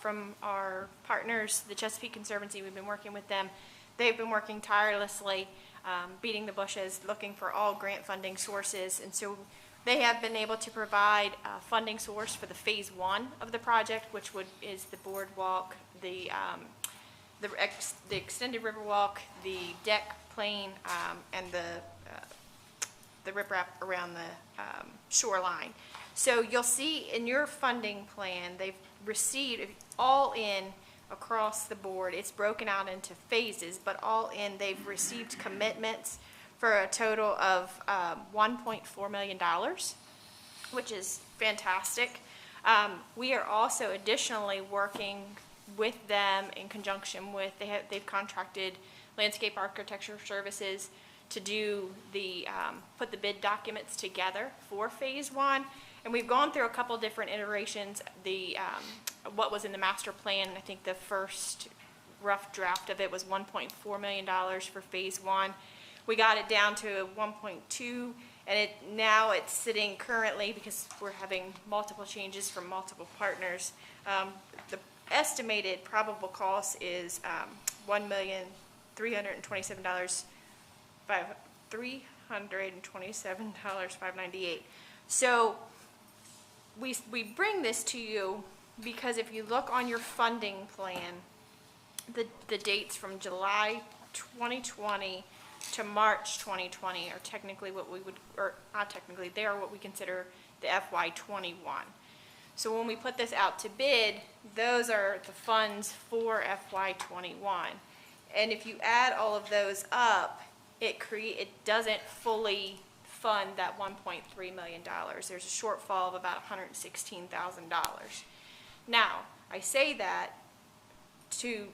from our partners, the Chesapeake Conservancy. We've been working with them. They've been working tirelessly, beating the bushes, looking for all grant funding sources. And so they have been able to provide a funding source for the Phase 1 of the project, which is the boardwalk, the extended riverwalk, the deck plane, and the riprap around the shoreline. So you'll see in your funding plan, they've received all in across the board. It's broken out into phases, but all in, they've received commitments for a total of $1.4 million, which is fantastic. We are also additionally working with them in conjunction with, they've contracted landscape architecture services to do put the bid documents together for Phase 1. And we've gone through a couple different iterations. What was in the master plan, I think the first rough draft of it was $1.4 million for Phase 1. We got it down to 1.2, and now it's sitting currently, because we're having multiple changes from multiple partners. The estimated probable cost is $327,598. So we bring this to you because if you look on your funding plan, the dates from July 2020 to March 2020 are technically what we would, or not technically, they are what we consider the FY21. So when we put this out to bid, those are the funds for FY21. And if you add all of those up, it doesn't fully fund that $1.3 million. There's a shortfall of about $116,000. Now, I say that to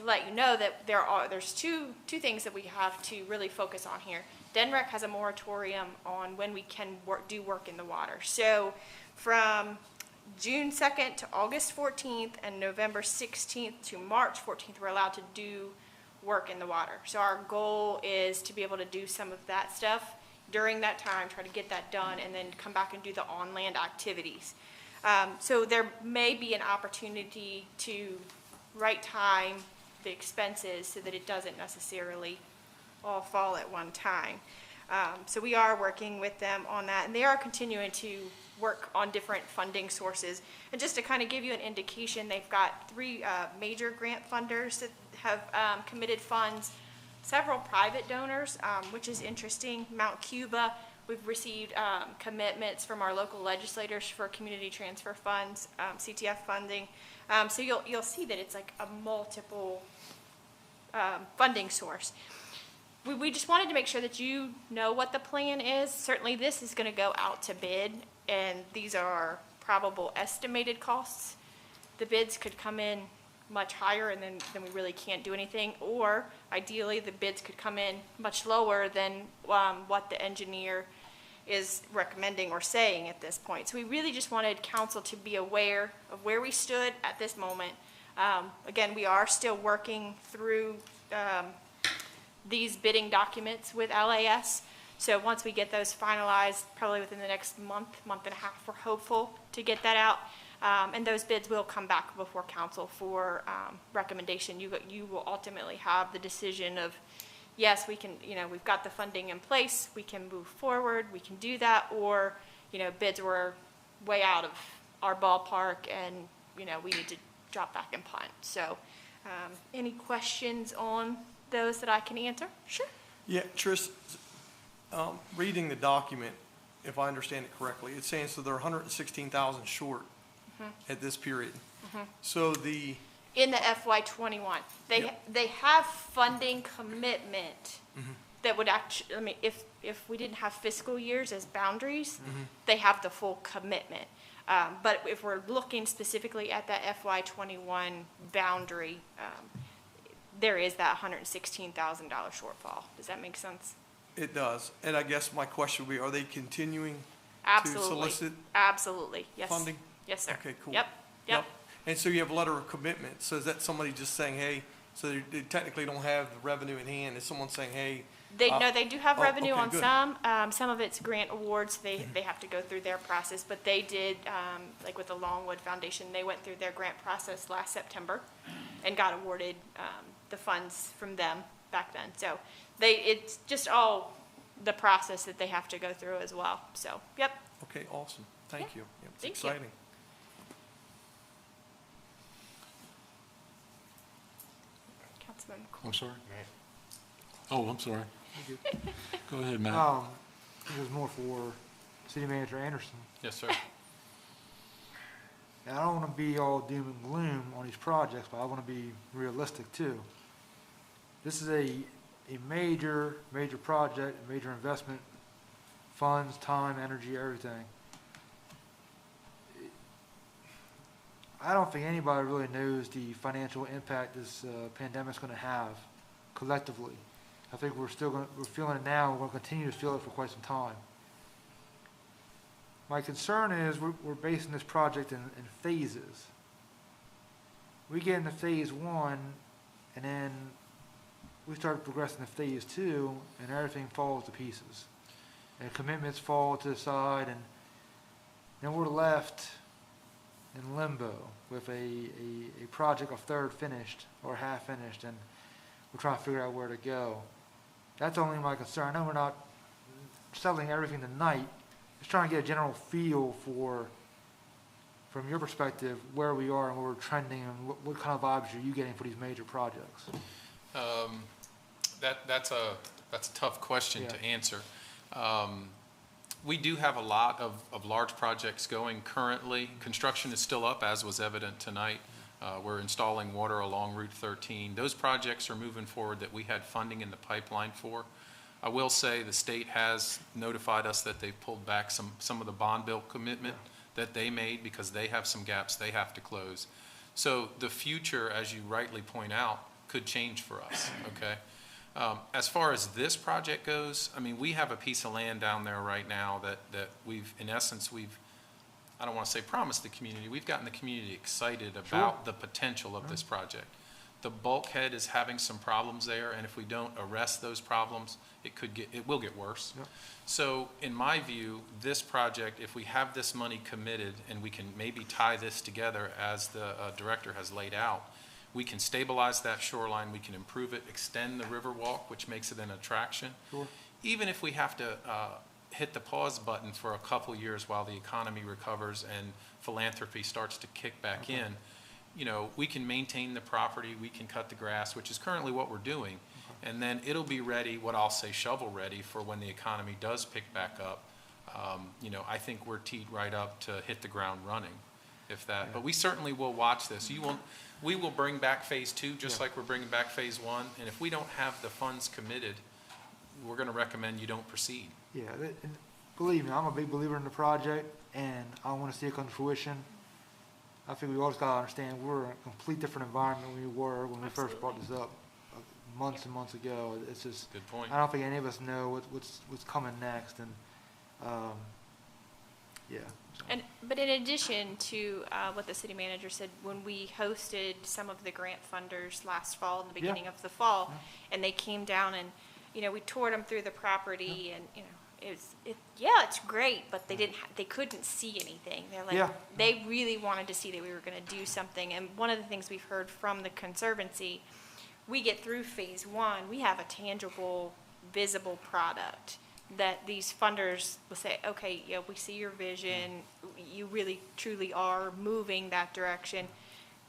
let you know that there's two things that we have to really focus on here. DNREC has a moratorium on when we can do work in the water. So from June 2nd to August 14th and November 16th to March 14th, we're allowed to do work in the water. So our goal is to be able to do some of that stuff during that time, try to get that done, and then come back and do the on-land activities. So there may be an opportunity to right-time the expenses so that it doesn't necessarily all fall at one time. So we are working with them on that, and they are continuing to work on different funding sources. And just to kind of give you an indication, they've got 3 major grant funders that have committed funds, several private donors, which is interesting. Mount Cuba, we've received commitments from our local legislators for community transfer funds, CTF funding. So you'll see that it's like a multiple funding source. We just wanted to make sure that you know what the plan is. Certainly this is going to go out to bid, and these are our probable estimated costs. The bids could come in much higher, and then we really can't do anything, or ideally the bids could come in much lower than what the engineer is recommending or saying at this point. So we really just wanted council to be aware of where we stood at this moment. Again, we are still working through these bidding documents with LAS. So once we get those finalized, probably within the next month and a half, we're hopeful to get that out. And those bids will come back before council for recommendation. You will ultimately have the decision of, yes, we can, we've got the funding in place, we can move forward, we can do that, or, bids were way out of our ballpark and, we need to drop back and punt. So, any questions on those that I can answer? Sure. Yeah, Trish, reading the document, if I understand it correctly, it's saying so they're 116,000 short at this period. So In the FY '21, they have funding commitment that would actually, if we didn't have fiscal years as boundaries, they have the full commitment. But if we're looking specifically at that FY '21 boundary, there is that $116,000 shortfall. Does that make sense? it does. And I guess my question would be, are they continuing to Absolutely. solicit Absolutely, yes. funding? Yes, sir. Okay, cool. Yep. And so you have a letter of commitment. So is that somebody just saying, hey, so they technically don't have the revenue in hand? Is someone saying, hey? No, they do have revenue okay, on good. some of it's grant awards, they have to go through their process, but they did, like with the Longwood Foundation, they went through their grant process last September and got awarded, the funds from them back then. So it's just all the process that they have to go through as well, so, yep. Okay, awesome. Thank you. Yep, it's Thank you. exciting. Councilman I'm sorry? Oh, I'm sorry. Go ahead, Matt. It was more for City Manager Anderson. Yes, sir. Now, I don't want to be all doom and gloom on these projects, but I want to be realistic too. This is a major project, a major investment, funds, time, energy, everything. I don't think anybody really knows the financial impact this pandemic's going to have collectively. I think we're feeling it now, we're going to continue to feel it for quite some time. My concern is we're basing this project in phases. We get into phase one, and then we start progressing to phase two, and everything falls to pieces. And commitments fall to the side, and then we're left in limbo with a project a third finished or half finished, and we're trying to figure out where to go. That's only my concern. I know we're not settling everything tonight, just trying to get a general feel for, from your perspective, where we are and where we're trending, and what kind of vibes are you getting for these major projects? That's a tough question to Yeah. answer. We do have a lot of large projects going currently. Construction is still up, as was evident tonight. We're installing water along Route 13. Those projects are moving forward that we had funding in the pipeline for. I will say the state has notified us that they've pulled back some of the bond bill commitment that they made because they have some gaps they have to close. So the future, as you rightly point out, could change for us, okay? As far as this project goes, I mean, we have a piece of land down there right now that we've, in essence, I don't want to say promised the community, we've gotten the community excited about the potential of this project. The bulkhead is having some problems there, and if we don't arrest those problems, it will get worse. Yep. So in my view, this project, if we have this money committed and we can maybe tie this together as the director has laid out, we can stabilize that shoreline, we can improve it, extend the river walk, which makes it an attraction. Sure. Even if we have to hit the pause button for a couple years while the economy recovers and philanthropy starts to kick back in, you know, we can maintain the property, we can cut the grass, which is currently what we're doing. And then it'll be ready, what I'll say shovel ready, for when the economy does pick back up. You know, I think we're teed right up to hit the ground running, if that. But we certainly will watch this. We will bring back phase two, just like we're bringing back phase one. And if we don't have the funds committed, we're going to recommend you don't proceed. Yeah, and believe me, I'm a big believer in the project, and I want to see it come to fruition. I think we always got to understand we're in a complete different environment than we were when we first brought this up months and months ago. It's just, Good point. I don't think any of us know what's coming next, and yeah. So. But in addition to what the city manager said, when we hosted some of the grant funders last fall, in the beginning of the fall, and they came down and, you know, we toured them through the property, and, you know, yeah, it's great, but they couldn't see anything. They're like, Yeah. they really wanted to see that we were gonna do something. And one of the things we've heard from the Conservancy, we get through phase one, we have a tangible, visible product that these funders will say, okay, yeah, we see your vision, you really truly are moving that direction.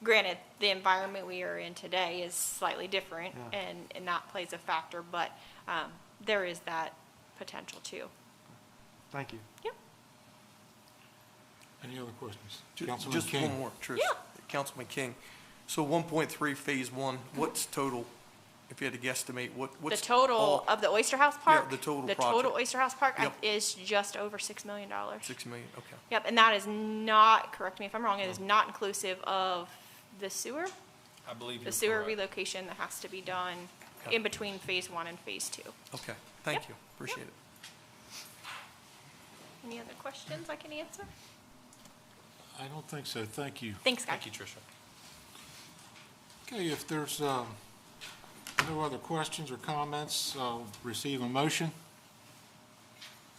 Granted, the environment we are in today is slightly different, Yeah. and that plays a factor, but there is that potential too. Thank you. Yep. Any other questions? Ju- Councilman Just King? one more, Trish. Yeah. Councilman King. So 1.3 Phase 1, what's total, if you had to guesstimate, The what's total all- of the Oyster House Park? the total The project. total Oyster House Park Yep. is just over $6 million. 6 million, okay. Yep, and that is not, correct me if I'm wrong, it is not inclusive of the sewer? I believe you're The sewer correct. relocation that has to be done Okay. in between phase one and phase two. Okay, thank Yep. you, appreciate it. Any other questions I can answer? I don't think so. Thank you. Thanks, guys. Thank you, Tricia. Okay, if there's no other questions or comments, I'll receive a motion.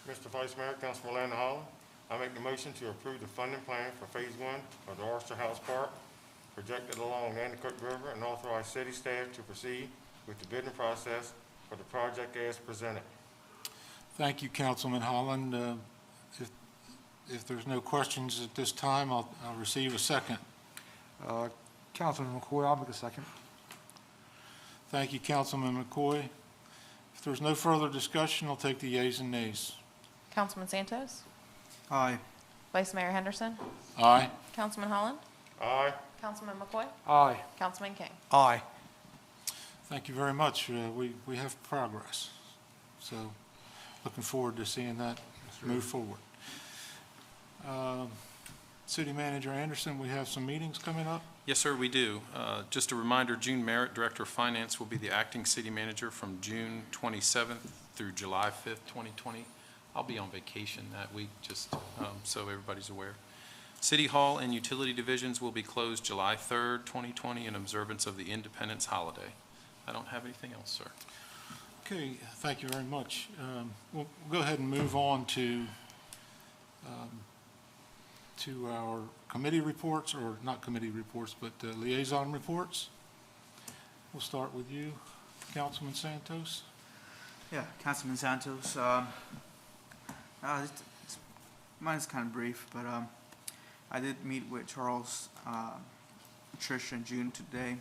Mr. Vice Mayor, Councilman Landon Holland, I make the motion to approve the funding plan for phase one of the Oyster House Park, projected along Nanticoke River, and authorize city staff to proceed with the bidding process for the project as presented. Thank you, Councilman Holland. If there's no questions at this time, I'll receive a second. Councilman McCoy, I'll make a second. Thank you, Councilman McCoy. If there's no further discussion, I'll take the yeas and nays. Councilman Santos? Aye. Vice Mayor Henderson? Aye. Councilman Holland? Aye. Councilman McCoy? Aye. Councilman King? Aye. Thank you very much. We have progress. So looking forward to seeing that move forward. City Manager Anderson, we have some meetings coming up. Yes, sir, we do. Just a reminder, June Merritt, Director of Finance, will be the acting city manager from June 27th through July 5th, 2020. I'll be on vacation that week, just so everybody's aware. City Hall and Utility Divisions will be closed July 3rd, 2020 in observance of the Independence holiday. I don't have anything else, sir. Okay, thank you very much. We'll go ahead and move on to our committee reports, or not committee reports, but liaison reports. We'll start with you, Councilman Santos. Yeah, Councilman Santos. Mine's kind of brief, but I did meet with Charles, Trish, and June today,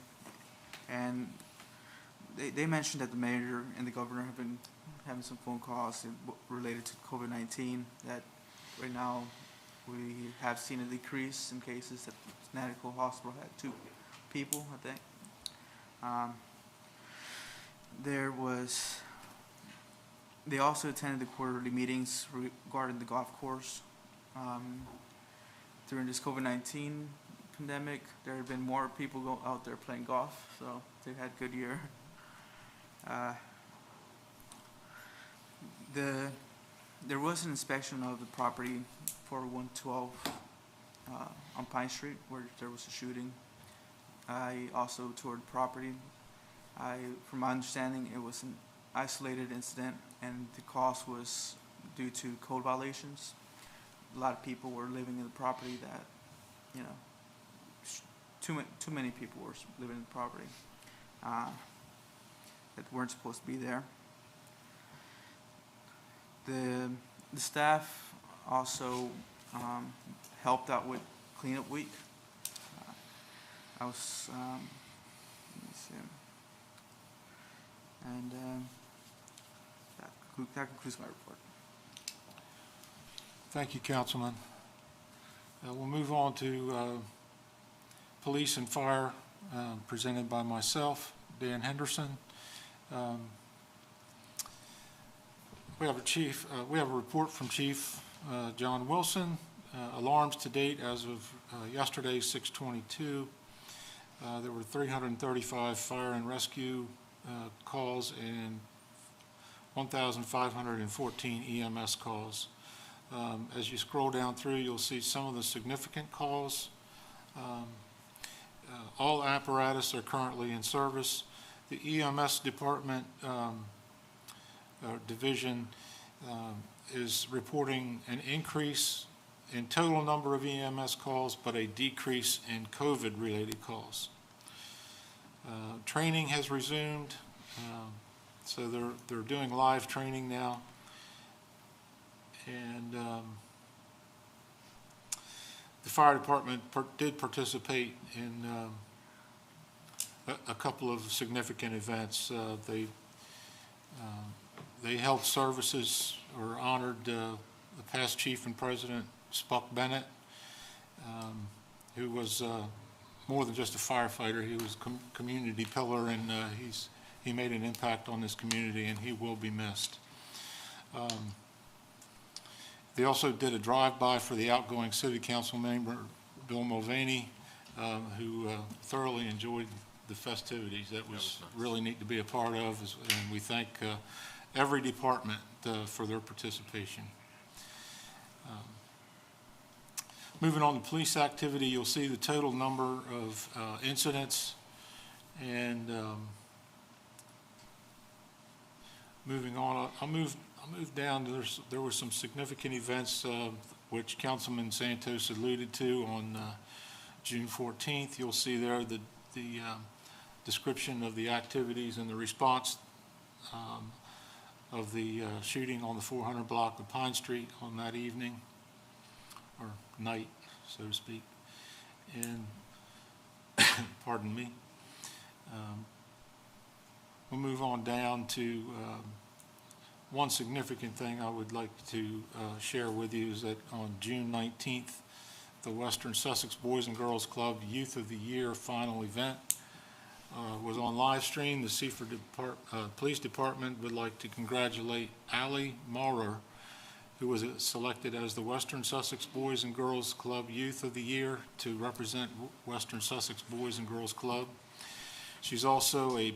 and they mentioned that the mayor and the governor have been having some phone calls related to COVID-19, that right now we have seen a decrease in cases. That Nanticoke Hospital had 2 people, I think. They also attended the quarterly meetings regarding the golf course. During this COVID-19 pandemic, there have been more people out there playing golf, so they've had a good year. There was an inspection of the property for 112 on Pine Street where there was a shooting. I also toured the property. From my understanding, it was an isolated incident, and the cause was due to code violations. A lot of people were living in the property that, you know, too many people were living in the property that weren't supposed to be there. The staff also helped out with cleanup week. Let me see. And that concludes my report. Thank you, Councilman. We'll move on to police and fire, presented by myself, Dan Henderson. We have a report from Chief John Wilson. Alarms to date as of yesterday, 6/22. There were 335 fire and rescue calls and 1,514 EMS calls. As you scroll down through, you'll see some of the significant calls. All apparatus are currently in service. The EMS department division is reporting an increase in total number of EMS calls, but a decrease in COVID-related calls. Training has resumed, so they're doing live training now. And the fire department did participate in a couple of significant events. They held services or honored the past chief and president, Spuck Bennett, who was more than just a firefighter. He was a community pillar, and he made an impact on this community, and he will be missed. They also did a drive-by for the outgoing city council member, Bill Mulvaney, who thoroughly enjoyed the festivities. That was really neat to be a part of, and we thank every department for their participation. Moving on to police activity, you'll see the total number of incidents, and moving on, I'll move down. There were some significant events which Councilman Santos alluded to on June 14th. You'll see there the description of the activities and the response of the shooting on the 400 block of Pine Street on that evening, or night, so to speak. And pardon me. We'll move on down to one significant thing I would like to share with you is that on June 19th, the Western Sussex Boys and Girls Club Youth of the Year final event was on live stream. The Seaford Police Department would like to congratulate Allie Maurer, who was selected as the Western Sussex Boys and Girls Club Youth of the Year to represent Western Sussex Boys and Girls Club. She's also a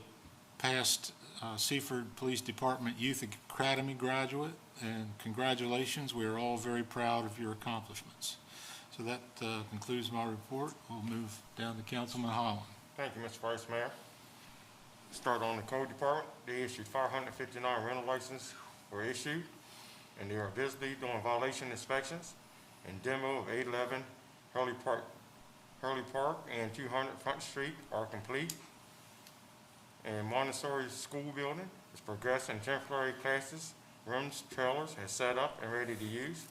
past Seaford Police Department Youth Academy graduate, and congratulations. We are all very proud of your accomplishments. So that concludes my report. We'll move down to Councilman Holland. Thank you, Mr. Vice Mayor. Start on the code department. They issued 559 rental licenses were issued, and they are visibly doing violation inspections, and demo of 811 Hurley Park and 200 Front Street are complete. And Montessori School Building is progressing. Temporary classes, rooms, trailers are set up and ready to use.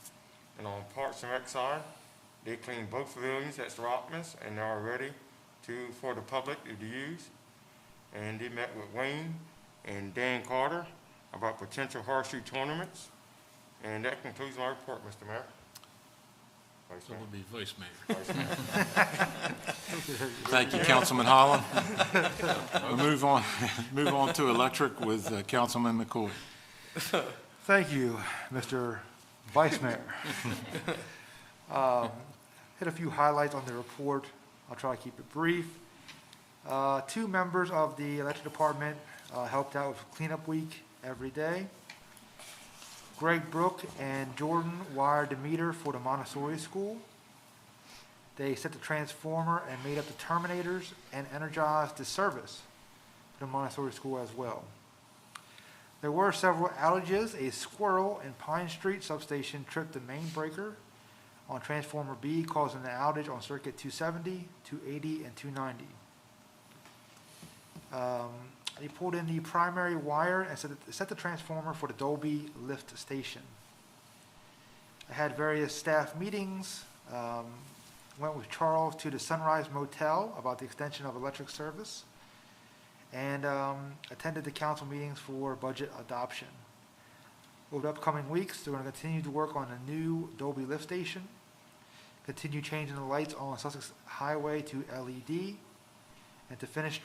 And on Parks and Rec side, they cleaned both pavilions at Rockman's, and they are ready for the public to use. And they met with Wayne and Dan Carter about potential horseshoe tournaments. And that concludes my report, Mr. Mayor. Vice So Mayor. it'll be Vice Mayor. Vice Mayor. Thank you, Councilman Holland. We'll move on to electric with Councilman McCoy. Thank you, Mr. Vice Mayor. Hit a few highlights on the report. I'll try to keep it brief. 2 members of the electric department helped out with cleanup week every day. Greg Brook and Jordan wired the meter for the Montessori school. They set the transformer and made up the terminators and energized the service for the Montessori school as well. There were several outages. A squirrel in Pine Street substation tripped the main breaker on transformer B, causing an outage on circuit 270, 280, and 290. They pulled in the primary wire and set the transformer for the Dolby lift station. I had various staff meetings, went with Charles to the Sunrise Motel about the extension of electric service, and attended the council meetings for budget adoption. Over the upcoming weeks, they're going to continue to work on a new Dolby lift station, continue changing the lights on Sussex Highway to LED, and to finish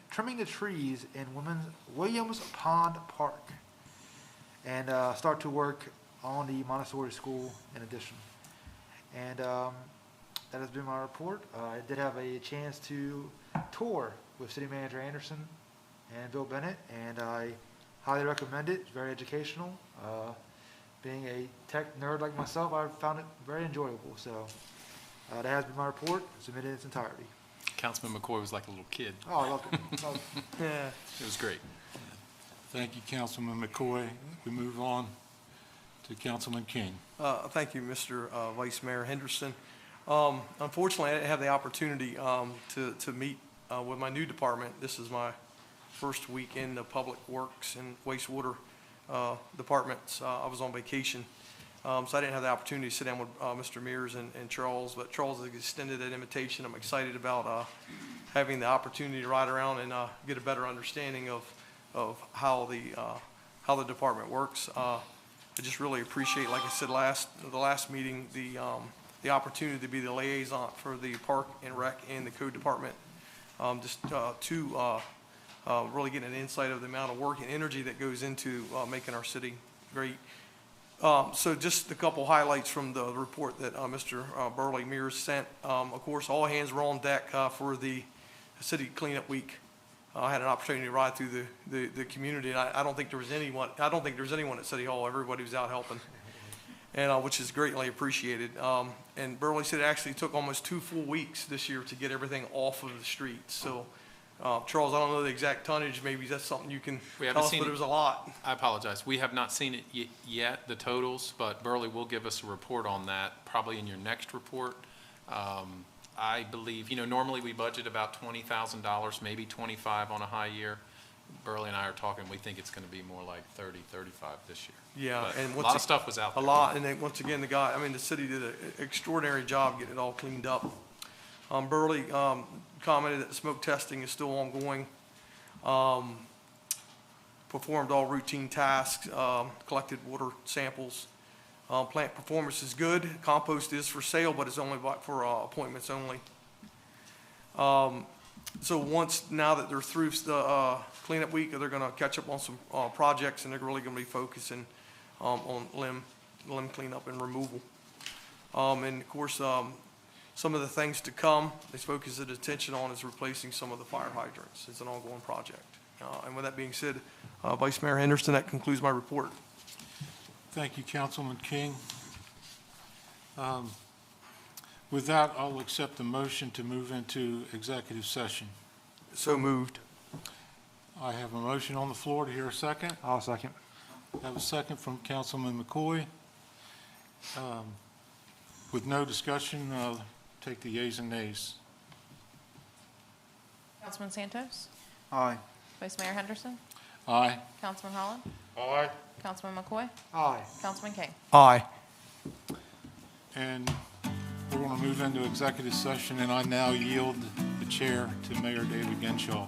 trimming the trees in Williams Pond Park, and start to work on the Montessori school in addition. And that has been my report. I did have a chance to tour with City Manager Anderson and Bill Bennett, and I highly recommend it. It's very educational. Being a tech nerd like myself, I found it very enjoyable. So that has been my report, submitted in its entirety. Councilman McCoy was like a little kid. Oh, I loved it. Yeah. It was great. Thank you, Councilman McCoy. We move on to Councilman King. Thank you, Mr. Vice Mayor Henderson. Unfortunately, I didn't have the opportunity to meet with my new department. This is my first week in the Public Works and Wastewater departments. I was on vacation, so I didn't have the opportunity to sit down with Mr. Mears and Charles, but Charles has extended that invitation. I'm excited about having the opportunity to ride around and get a better understanding of how the department works. I just really appreciate, like I said the last meeting, the opportunity to be the liaison for the Park and Rec and the Code Department. Really getting an insight of the amount of work and energy that goes into making our city great. So just a couple highlights from the report that Mr. Burley Mears sent. Of course, all hands were on deck for the city cleanup week. I had an opportunity to ride through the community, and I don't think there was anyone. I don't think there was anyone at City Hall. Everybody was out helping, and which is greatly appreciated. And Burley said it actually took almost 2 full weeks this year to get everything off of the streets. So, Charles, I don't know the exact tonnage. Maybe that's something you can tell us, but it was a lot. I apologize. We have not seen it yet, the totals, but Burley will give us a report on that, probably in your next report. I believe, normally we budget about $20,000, maybe 25 on a high year. Burley and I are talking, we think it's going to be more like 30, 35 this year. Yeah, But and a lot of stuff was out there. A lot, and then once again, the city did an extraordinary job getting it all cleaned up. Burley commented that the smoke testing is still ongoing. Performed all routine tasks, collected water samples. Plant performance is good. Compost is for sale, but it's only for appointments only. So now that they're through the cleanup week, they're going to catch up on some projects, and they're really going to be focusing on limb cleanup and removal. And of course, some of the things to come, they focus their attention on is replacing some of the fire hydrants. It's an ongoing project. And with that being said, Vice Mayor Henderson, that concludes my report. Thank you, Councilman King. With that, I'll accept the motion to move into executive session. So moved. I have a motion on the floor. To hear a second? I'll second. I have a second from Councilman McCoy. With no discussion, take the yeas and nays. Councilman Santos? Aye. Vice Mayor Henderson? Aye. Councilman Holland? Aye. Councilman McCoy? Aye. Councilman King? Aye. And we're going to move into executive session, and I now yield the chair to Mayor David Genshaw.